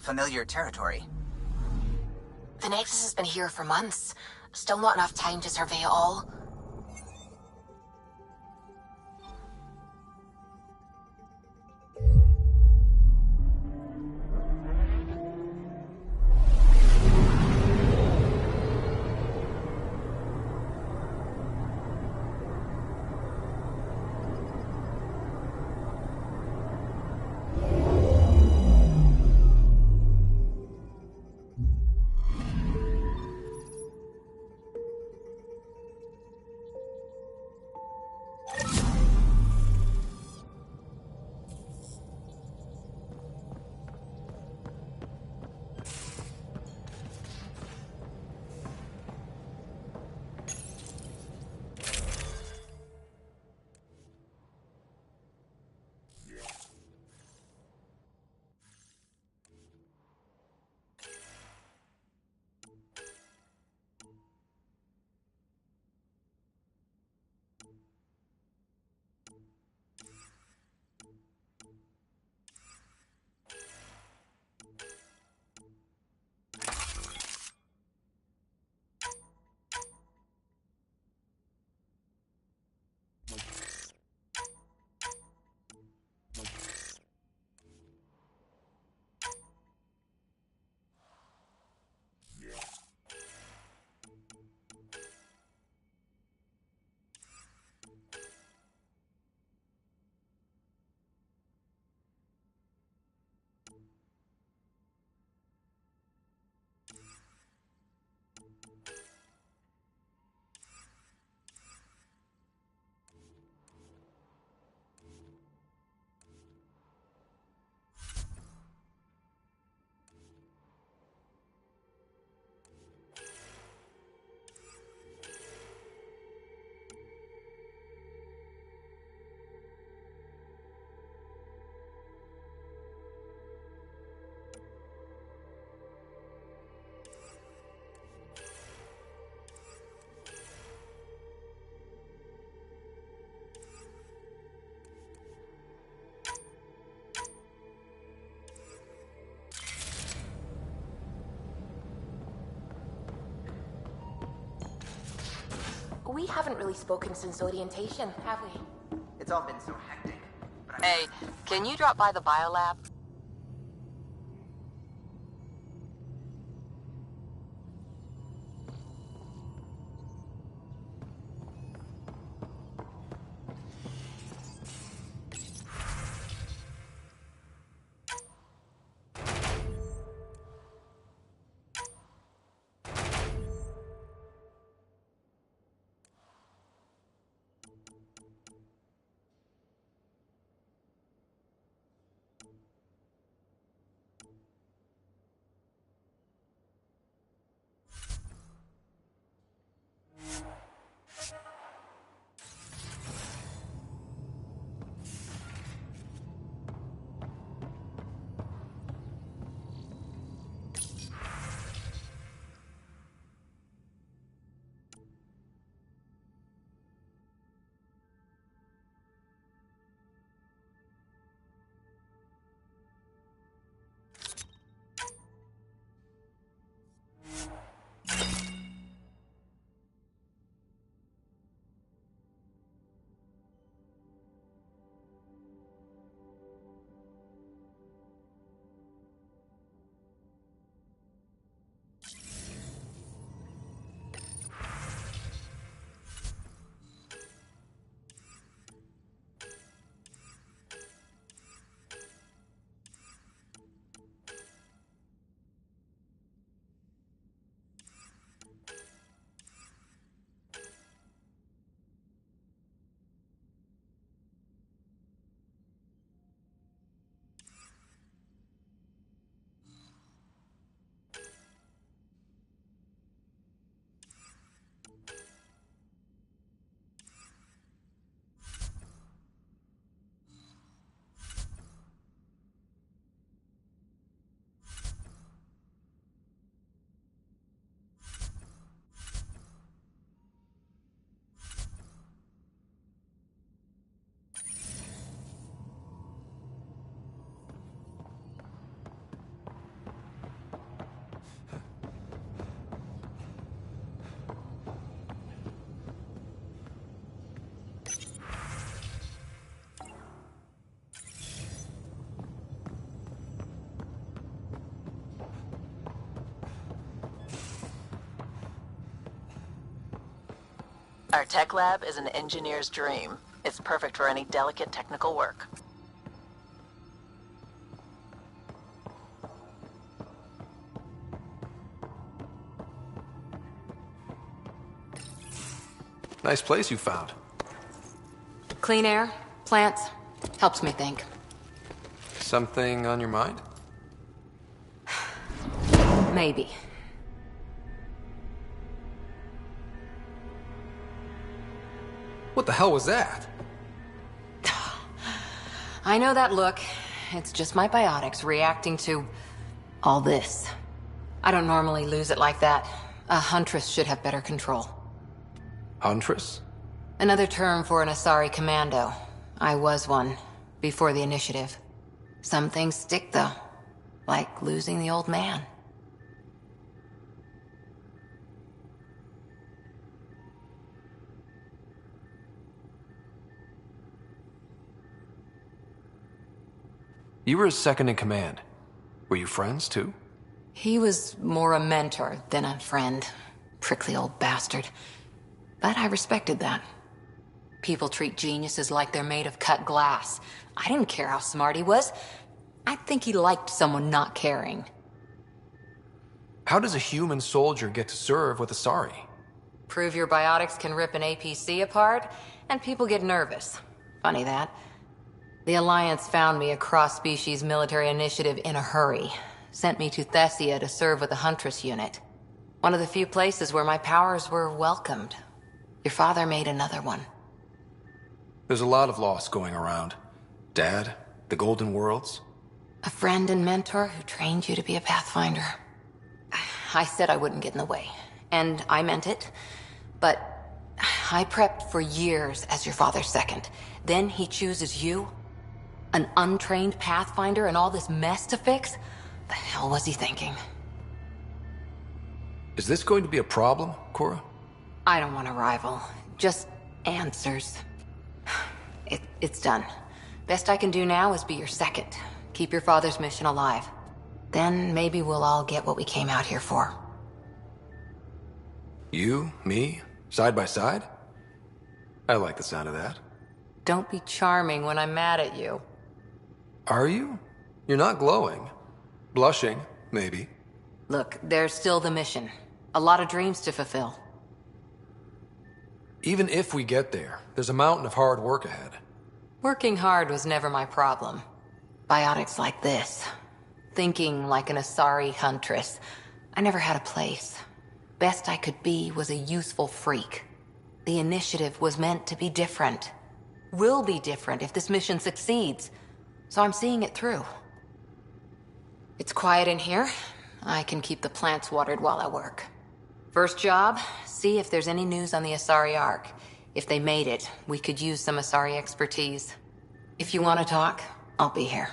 Familiar territory.
The Nexus has been here for months. Still not enough time to survey it all. We haven't really spoken since orientation, have we?
It's all been so hectic.
Hey, can you drop by the biolab?
Our tech lab is an engineer's dream. It's perfect for any delicate technical work.
Nice place you found.
Clean air, plants, helps me think.
Something on your mind?
Maybe.
What the hell was that?
I know that look. It's just my biotics reacting to all this. I don't normally lose it like that. A huntress should have better control.
Huntress?
Another term for an Asari commando. I was one, before the initiative. Some things stick, though. Like losing the old man.
You were his second in command. Were you friends, too?
He was more a mentor than a friend. Prickly old bastard. But I respected that. People treat geniuses like they're made of cut glass. I didn't care how smart he was. I think he liked someone not caring.
How does a human soldier get to serve with Asari?
Prove your biotics can rip an APC apart, and people get nervous. Funny that. The Alliance found me a cross-species military initiative in a hurry. Sent me to Thessia to serve with the Huntress unit. One of the few places where my powers were welcomed. Your father made another one.
There's a lot of loss going around. Dad, the Golden Worlds.
A friend and mentor who trained you to be a Pathfinder. I said I wouldn't get in the way. And I meant it. But I prepped for years as your father's second. Then he chooses you? An untrained Pathfinder and all this mess to fix? The hell was he thinking?
Is this going to be a problem, Cora?
I don't want a rival. Just answers. It's done. Best I can do now is be your second. Keep your father's mission alive. Then maybe we'll all get what we came out here for.
You, me, side by side? I like the sound of that.
Don't be charming when I'm mad at you.
Are you? You're not glowing. Blushing, maybe.
Look, there's still the mission. A lot of dreams to fulfill.
Even if we get there, there's a mountain of hard work ahead.
Working hard was never my problem. Biotics like this. Thinking like an Asari huntress. I never had a place. Best I could be was a useful freak. The initiative was meant to be different. Will be different if this mission succeeds. So I'm seeing it through. It's quiet in here. I can keep the plants watered while I work. First job, see if there's any news on the Asari Ark. If they made it, we could use some Asari expertise. If you want to talk, I'll be here.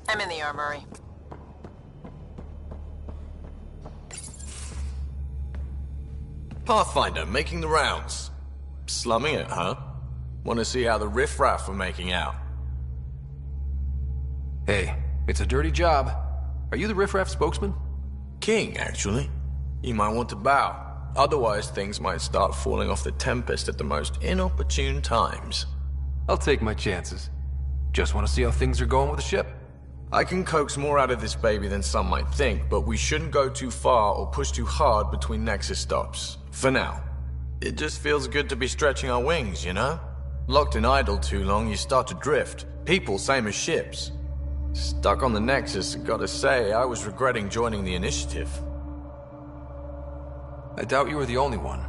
I'm in the armory.
Pathfinder, making the rounds. Slumming it, huh? Want to see how the riffraff are making out?
Hey, it's a dirty job. Are you the riffraff spokesman?
King, actually. You might want to bow. Otherwise, things might start falling off the Tempest at the most inopportune times.
I'll take my chances. Just want to see how things are going with the ship.
I can coax more out of this baby than some might think, but we shouldn't go too far or push too hard between Nexus stops. For now. It just feels good to be stretching our wings, you know? Locked in idle too long, you start to drift. People, same as ships. Stuck on the Nexus, gotta say, I was regretting joining the initiative.
I doubt you were the only one.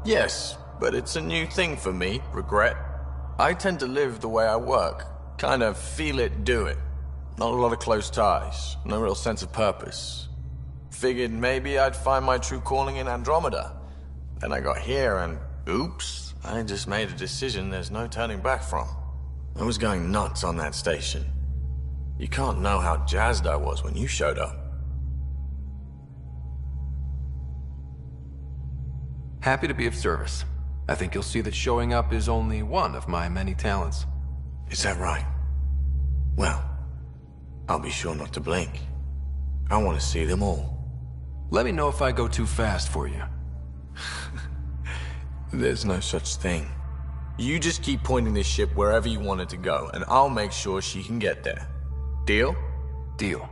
Yes, but it's a new thing for me, regret. I tend to live the way I work. Kind of feel it, do it. Not a lot of close ties, no real sense of purpose. Figured maybe I'd find my true calling in Andromeda. Then I got here and, oops, I just made a decision there's no turning back from. I was going nuts on that station. You can't know how jazzed I was when you showed up.
Happy to be of service. I think you'll see that showing up is only one of my many talents.
Is that right? Well, I'll be sure not to blink. I want to see them all.
Let me know if I go too fast for you.
There's no such thing. You just keep pointing this ship wherever you want it to go, and I'll make sure she can get there. Deal?
Deal.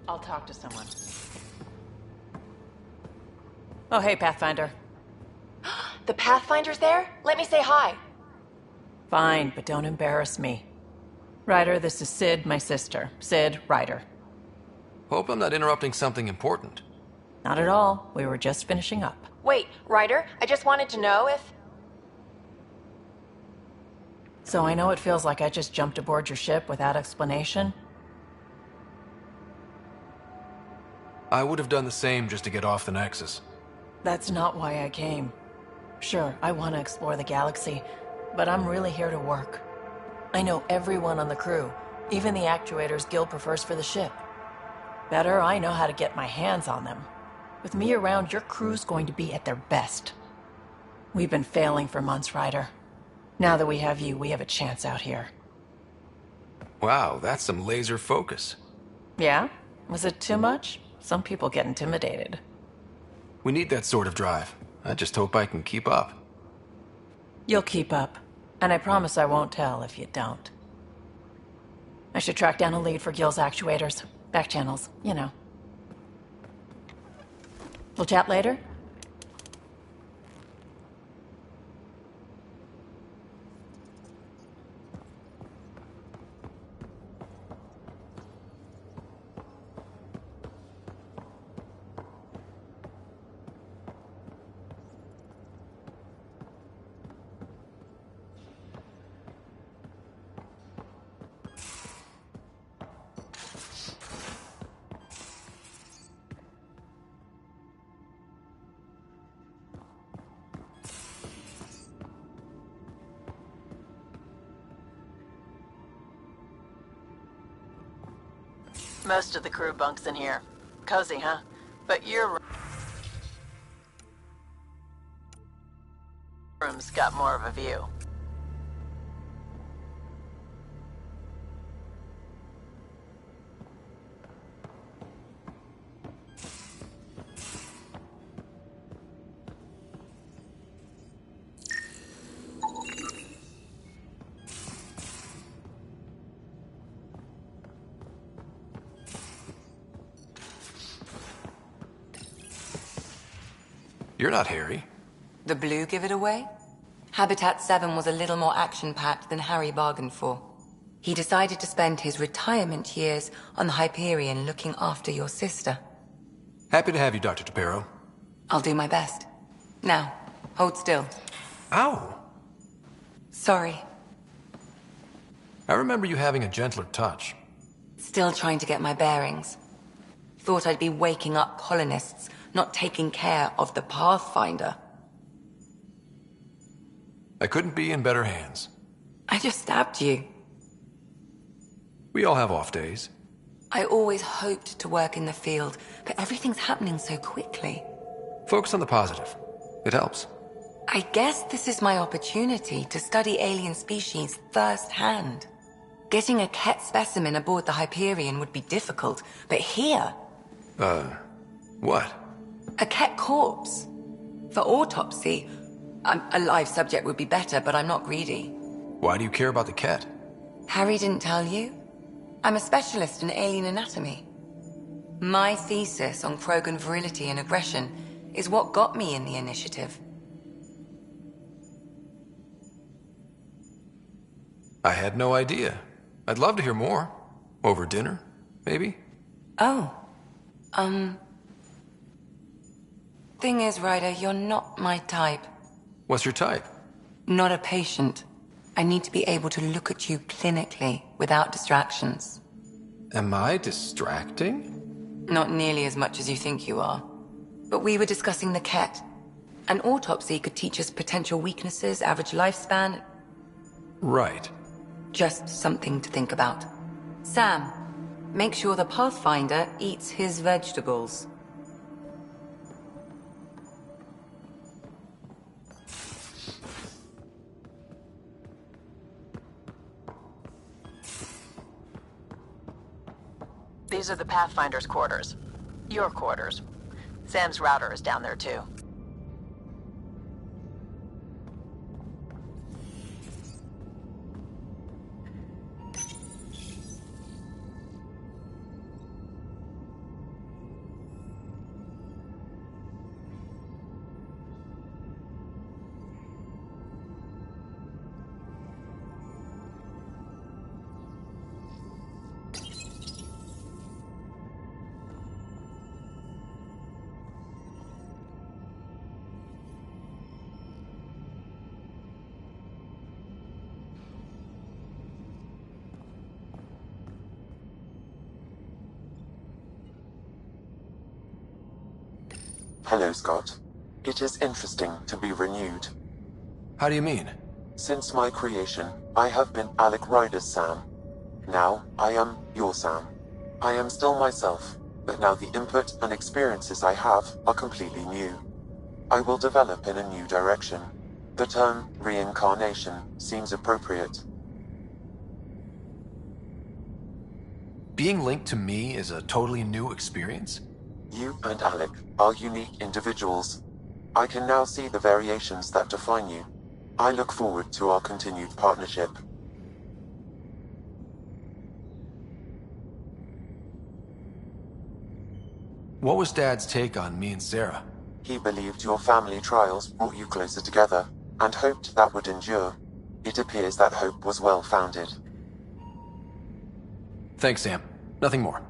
I'll talk to someone. Oh, hey, Pathfinder.
The Pathfinder's there? Let me say hi.
Fine, but don't embarrass me. Ryder, this is Sid, my sister. Sid, Ryder.
Hope I'm not interrupting something important.
Not at all. We were just finishing up.
Wait, Ryder, I just wanted to know if...
So I know it feels like I just jumped aboard your ship without explanation.
I would have done the same just to get off the Nexus.
That's not why I came. Sure, I want to explore the galaxy, but I'm really here to work. I know everyone on the crew, even the actuators Gil prefers for the ship. Better, I know how to get my hands on them. With me around, your crew's going to be at their best. We've been failing for months, Ryder. Now that we have you, we have a chance out here.
Wow, that's some laser focus.
Yeah? Was it too much? Some people get intimidated.
We need that sort of drive. I just hope I can keep up.
You'll keep up. And I promise I won't tell if you don't. I should track down a lead for Gil's actuators. Back channels, you know. We'll chat later?
Most of the crew bunks in here. Cozy, huh? But your room's got more of a view.
You're not Harry.
The blue give it away? Habitat 7 was a little more action-packed than Harry bargained for. He decided to spend his retirement years on the Hyperion looking after your sister.
Happy to have you, Dr. Tapero.
I'll do my best. Now, hold still.
Ow!
Sorry.
I remember you having a gentler touch.
Still trying to get my bearings. Thought I'd be waking up colonists, not taking care of the Pathfinder.
I couldn't be in better hands.
I just stabbed you.
We all have off days.
I always hoped to work in the field, but everything's happening so quickly.
Focus on the positive. It helps.
I guess this is my opportunity to study alien species firsthand. Getting a Ket specimen aboard the Hyperion would be difficult, but here...
what?
A Ket corpse. For autopsy, a live subject would be better, but I'm not greedy.
Why do you care about the Ket?
Harry didn't tell you? I'm a specialist in alien anatomy. My thesis on Krogan virility and aggression is what got me in the initiative.
I had no idea. I'd love to hear more. Over dinner, maybe?
Oh. Thing is, Ryder, you're not my type.
What's your type?
Not a patient. I need to be able to look at you clinically, without distractions.
Am I distracting?
Not nearly as much as you think you are. But we were discussing the Ket. An autopsy could teach us potential weaknesses, average lifespan.
Right.
Just something to think about. Sam, make sure the Pathfinder eats his vegetables.
These are the Pathfinder's quarters. Your quarters. Sam's router is down there too.
Hello, Scott. It is interesting to be renewed.
How do you mean?
Since my creation, I have been Alec Ryder's Sam. Now, I am your Sam. I am still myself, but now the input and experiences I have are completely new. I will develop in a new direction. The term reincarnation seems appropriate.
Being linked to me is a totally new experience?
You and Alec are unique individuals. I can now see the variations that define you. I look forward to our continued partnership.
What was Dad's take on me and Sarah?
He believed your family trials brought you closer together, and hoped that would endure. It appears that hope was well-founded.
Thanks, Sam. Nothing more.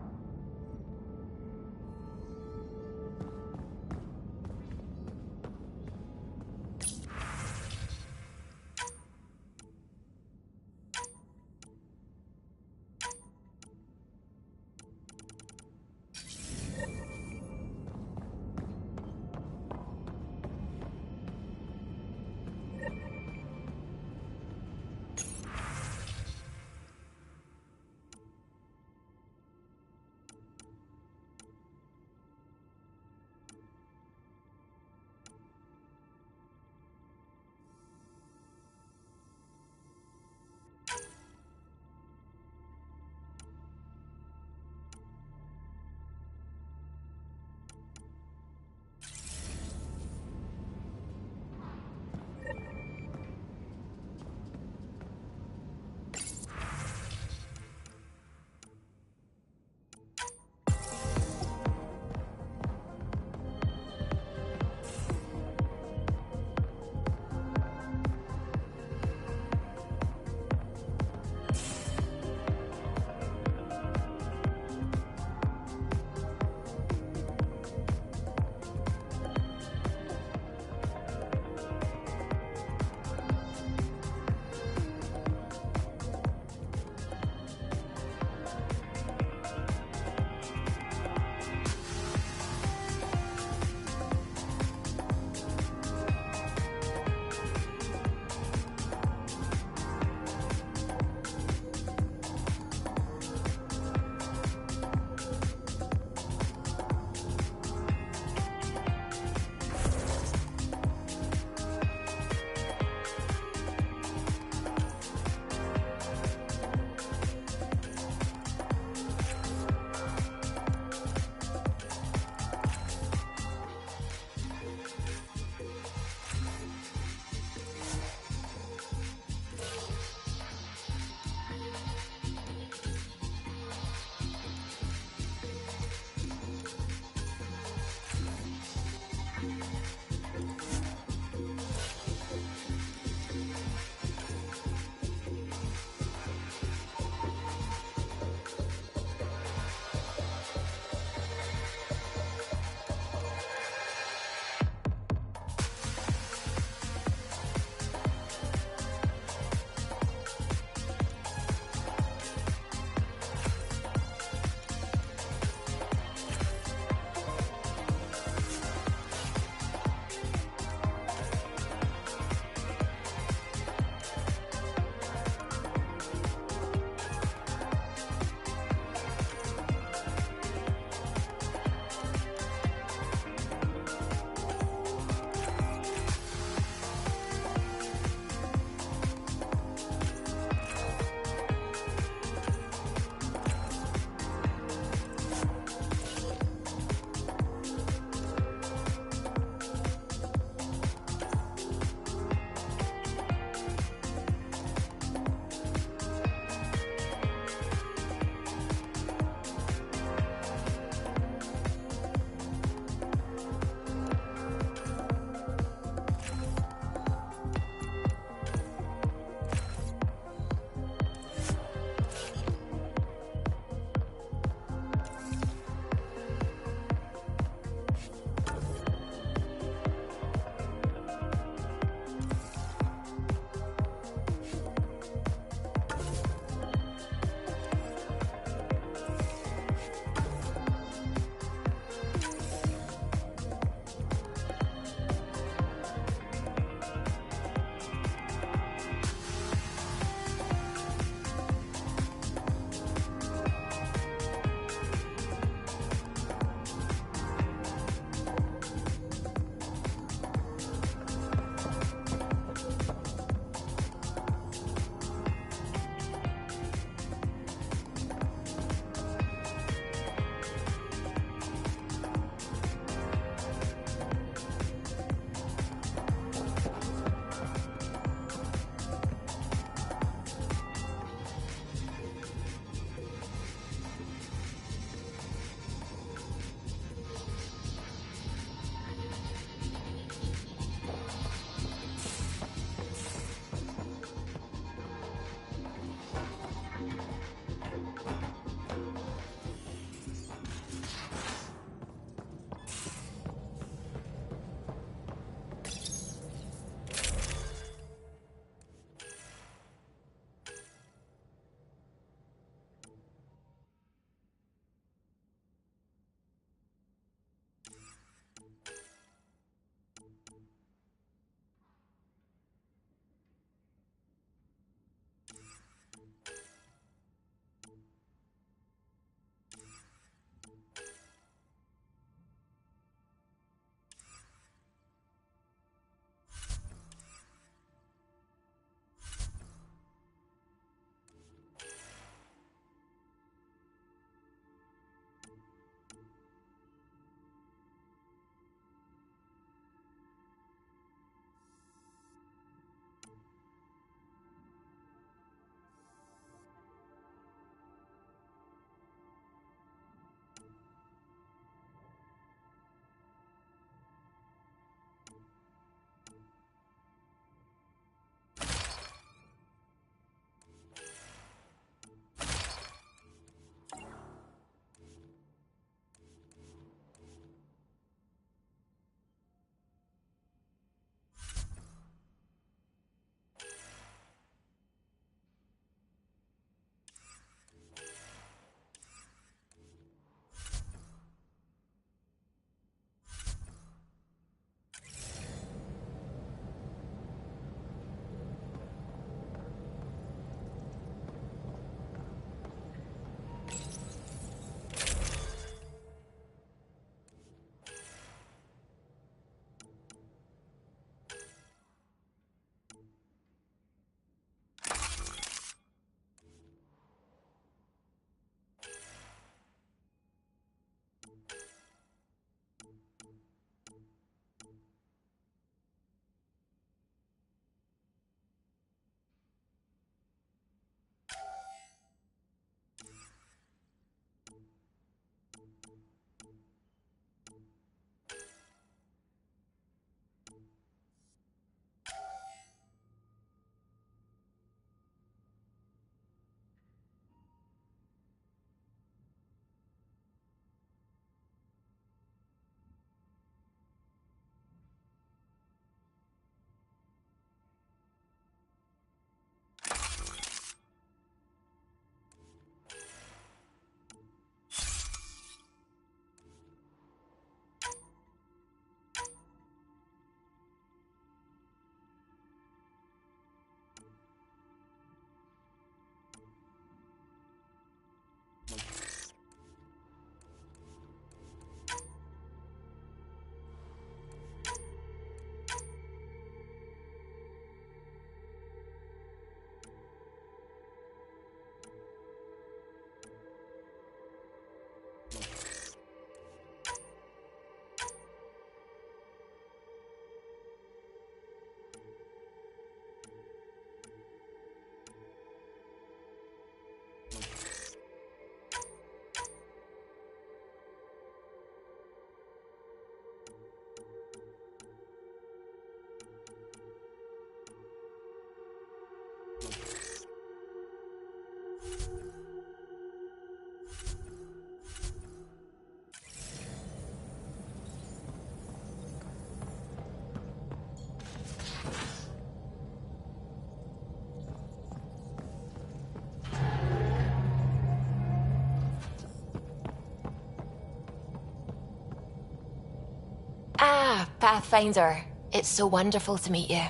Pathfinder, it's so wonderful to meet you.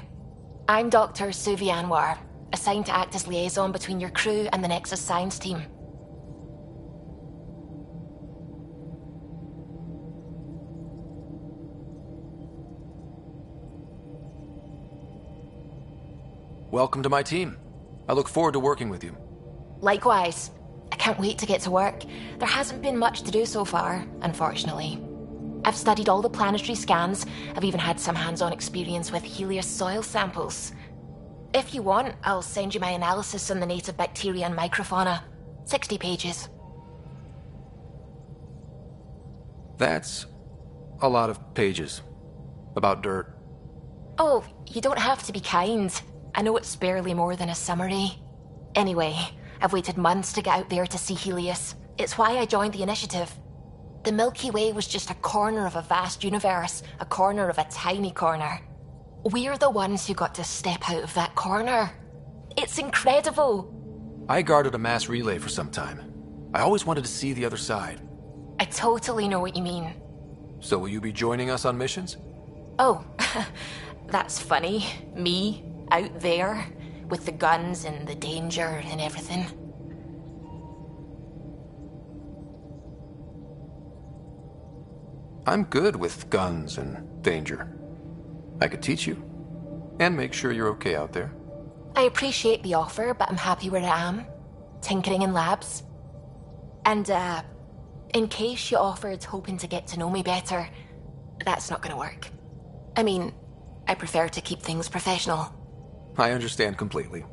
I'm Dr. Suvi Anwar, assigned to act as liaison between your crew and the Nexus science team.
Welcome to my team. I look forward to working with you.
Likewise. I can't wait to get to work. There hasn't been much to do so far, unfortunately. I've studied all the planetary scans. I've even had some hands-on experience with Helios soil samples. If you want, I'll send you my analysis on the native bacteria and microfauna. 60 pages.
That's a lot of pages. About dirt.
Oh, you don't have to be kind. I know it's barely more than a summary. Anyway, I've waited months to get out there to see Helios. It's why I joined the initiative. The Milky Way was just a corner of a vast universe, a corner of a tiny corner. We're the ones who got to step out of that corner. It's incredible.
I guarded a mass relay for some time. I always wanted to see the other side.
I totally know what you mean.
So will you be joining us on missions?
Oh, that's funny. Me, out there, with the guns and the danger and everything.
I'm good with guns and danger. I could teach you, and make sure you're okay out there.
I appreciate the offer, but I'm happy where I am. Tinkering in labs. And, in case you offered hoping to get to know me better, that's not gonna work. I mean, I prefer to keep things professional.
I understand completely.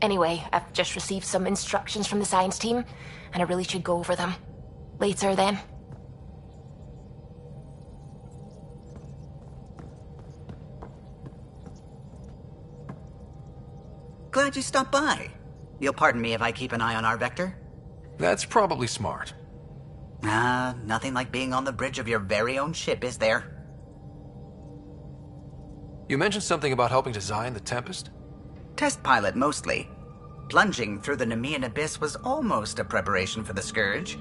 Anyway, I've just received some instructions from the science team, and I really should go over them. Later, then.
Glad you stopped by. You'll pardon me if I keep an eye on our vector?
That's probably smart.
Nothing like being on the bridge of your very own ship, is there?
You mentioned something about helping design the Tempest?
Test pilot, mostly. Plunging through the Nemean abyss was almost a preparation for the Scourge.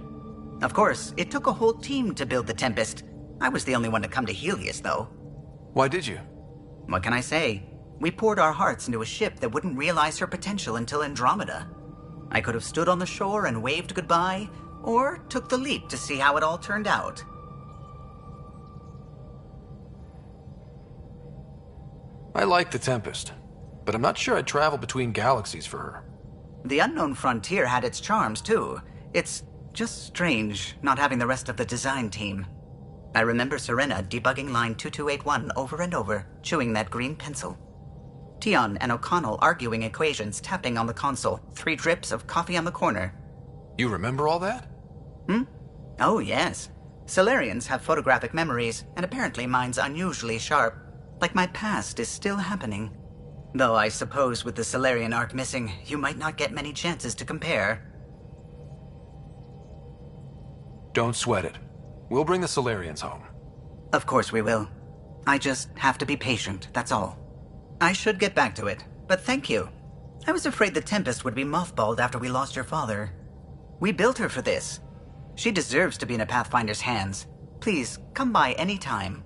Of course, it took a whole team to build the Tempest. I was the only one to come to Helios, though.
Why did you?
What can I say? We poured our hearts into a ship that wouldn't realize her potential until Andromeda. I could have stood on the shore and waved goodbye, or took the leap to see how it all turned out.
I like the Tempest, but I'm not sure I'd travel between galaxies for her.
The unknown frontier had its charms, too. It's just strange not having the rest of the design team. I remember Serena debugging line 2281 over and over, chewing that green pencil. Tion and O'Connell arguing equations, tapping on the console, 3 drips of coffee on the corner.
You remember all that?
Oh, yes. Solarians have photographic memories, and apparently mine's unusually sharp. Like my past is still happening. Though I suppose with the Solarian arc missing, you might not get many chances to compare.
Don't sweat it. We'll bring the Solarians home.
Of course we will. I just have to be patient, that's all. I should get back to it, but thank you. I was afraid the Tempest would be mothballed after we lost your father. We built her for this. She deserves to be in a Pathfinder's hands. Please, come by any time.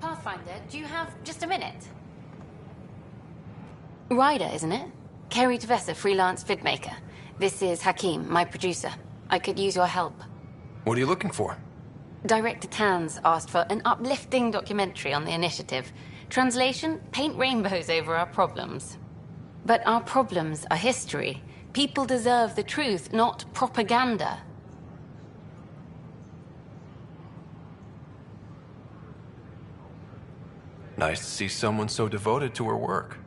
Pathfinder, do you have just a minute? Ryder, isn't it? Kerry Tvessa, freelance vidmaker. This is Hakim, my producer. I could use your help.
What are you looking for?
Director Tanz asked for an uplifting documentary on the initiative. Translation, paint rainbows over our problems. But our problems are history. People deserve the truth, not propaganda.
Nice to see someone so devoted to her work.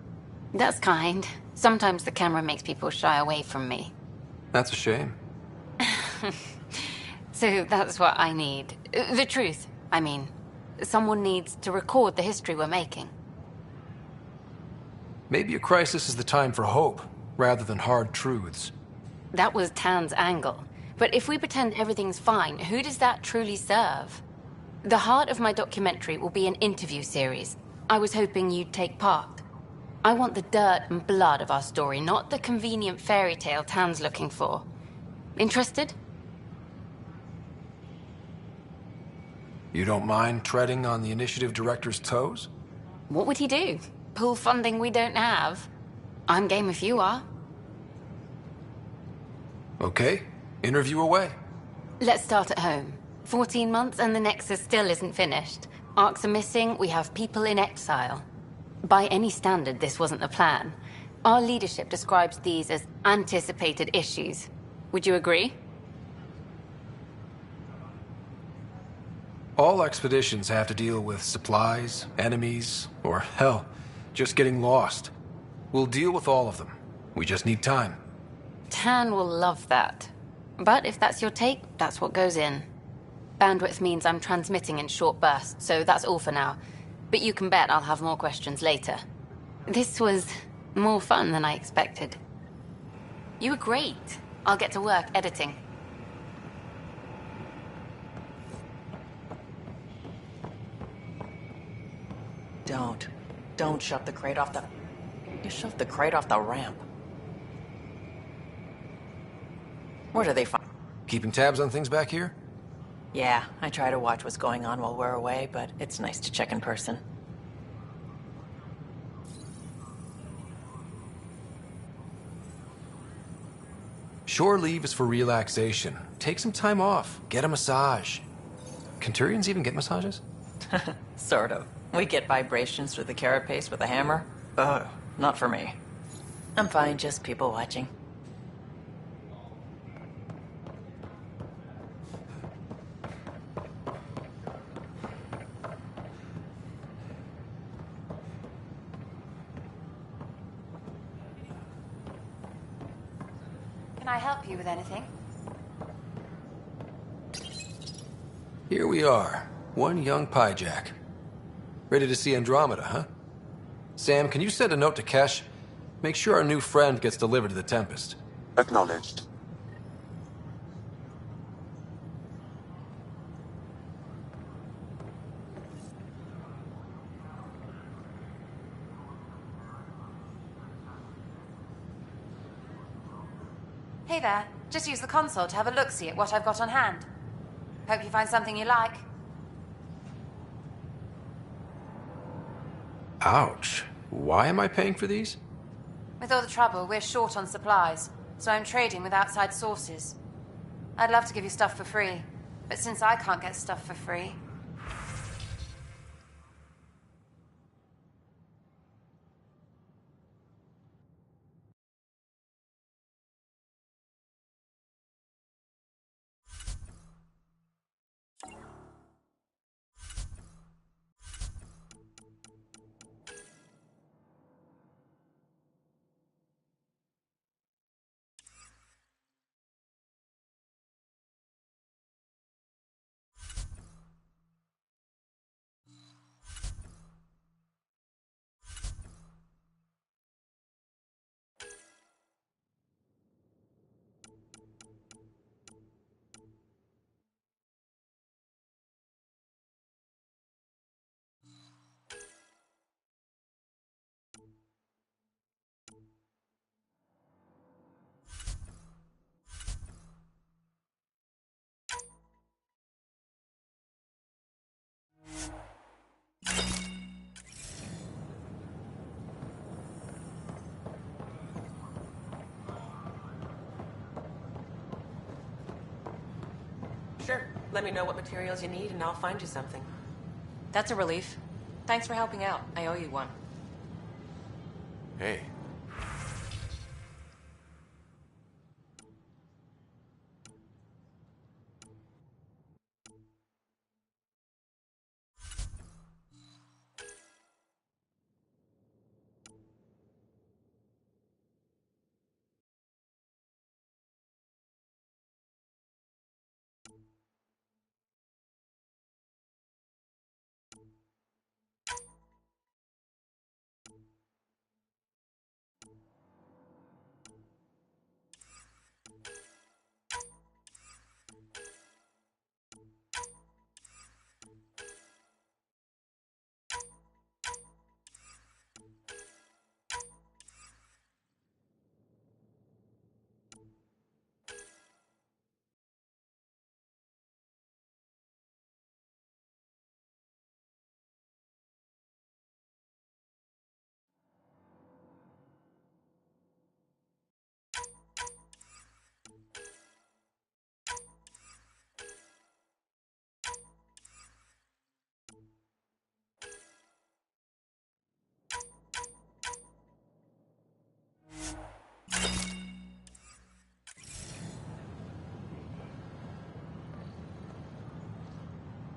That's kind. Sometimes the camera makes people shy away from me.
That's a shame.
So that's what I need. The truth, I mean. Someone needs to record the history we're making.
Maybe a crisis is the time for hope, rather than hard truths.
That was Tan's angle. But if we pretend everything's fine, who does that truly serve? The heart of my documentary will be an interview series. I was hoping you'd take part. I want the dirt and blood of our story, not the convenient fairy tale Tan's looking for. Interested?
You don't mind treading on the initiative director's toes?
What would he do? Pull funding we don't have? I'm game if you are.
Okay, interview away.
Let's start at home. 14 months and the Nexus still isn't finished. Arcs are missing, we have people in exile. By any standard, this wasn't the plan. Our leadership describes these as anticipated issues. Would you agree?
All expeditions have to deal with supplies, enemies, or hell, just getting lost. We'll deal with all of them. We just need time.
Tan will love that. But if that's your take, that's what goes in. Bandwidth means I'm transmitting in short bursts, so that's all for now. But you can bet I'll have more questions later. This was more fun than I expected. You were great. I'll get to work editing.
Don't shove the crate off the... You shoved the crate off the ramp. Where do they find...
Keeping tabs on things back here?
Yeah, I try to watch what's going on while we're away, but it's nice to check in person.
Shore leave is for relaxation. Take some time off. Get a massage. Can Turians even get massages?
Sort of. We get vibrations through the carapace with a hammer. Ugh, not for me. I'm fine, just people watching.
Can I help you with anything?
Here we are. One young pyjack. Ready to see Andromeda, huh? Sam, can you send a note to Kesh? Make sure our new friend gets delivered to the Tempest.
Acknowledged.
Hey there. Just use the console to have a look-see at what I've got on hand. Hope you find something you like.
Ouch. Why am I paying for these?
With all the trouble, we're short on supplies, so I'm trading with outside sources. I'd love to give you stuff for free, but since I can't get stuff for free...
Sure. Let me know what materials you need and I'll find you something.
That's a relief. Thanks for helping out. I owe you one.
Hey.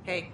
Hey.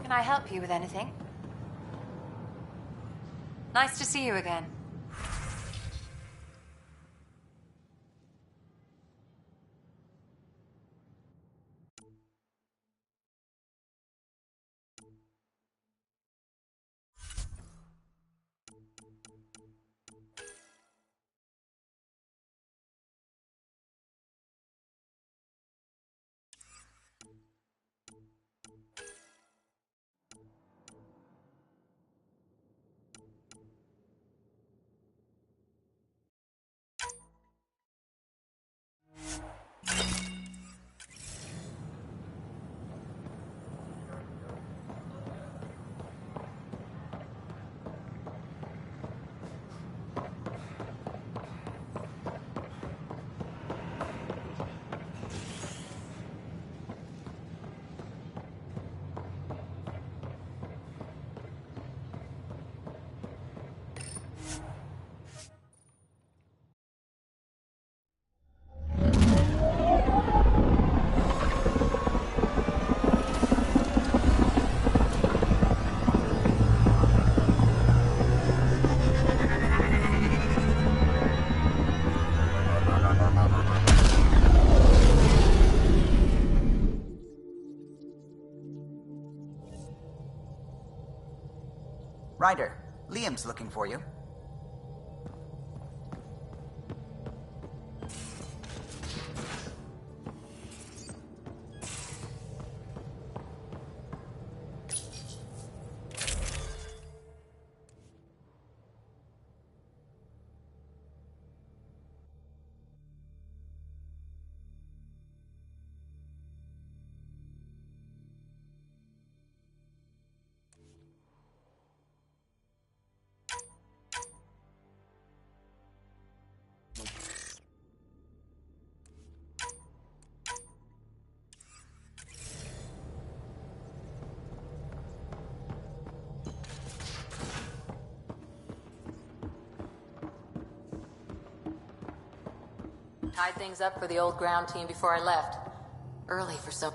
Can I help you with anything? Nice to see you again.
Ryder, Liam's looking for you.
Tied things up for the old ground team before I left. Early for some...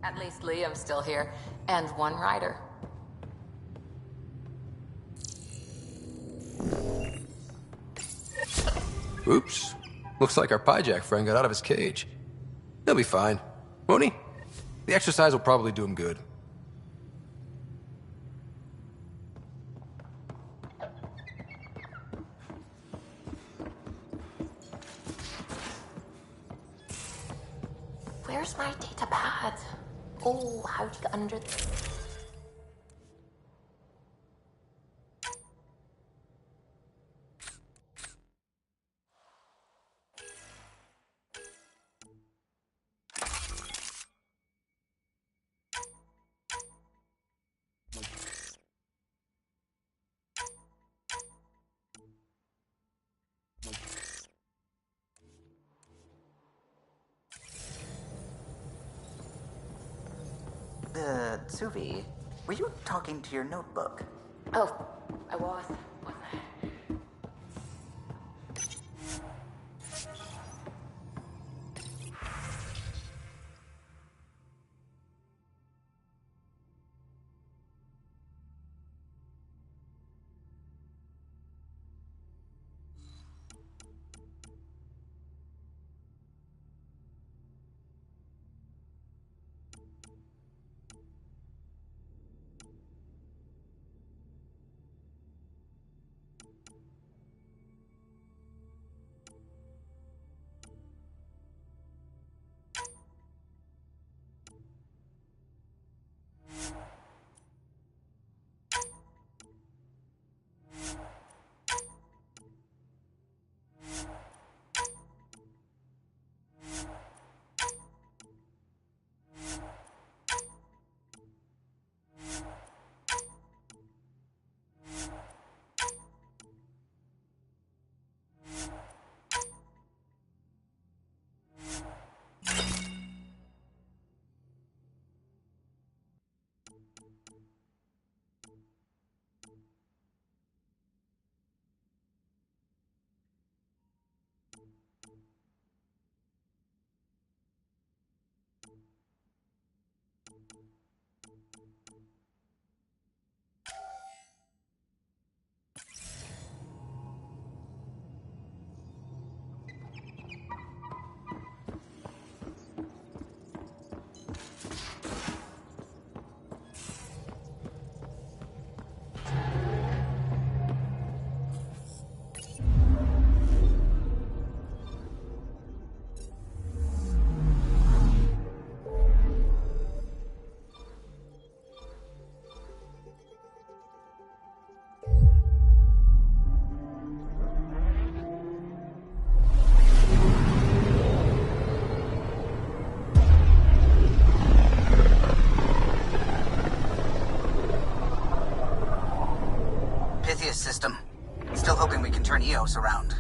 At least Liam's still here. And one rider.
Oops. Looks like our Pyjack friend got out of his cage. He'll be fine, won't he? The exercise will probably do him good.
Where's my data pad? Oh, how'd you get under this?
Suvi, were you talking to your notebook?
Oh, I was.
System. Still hoping we can turn EOS around.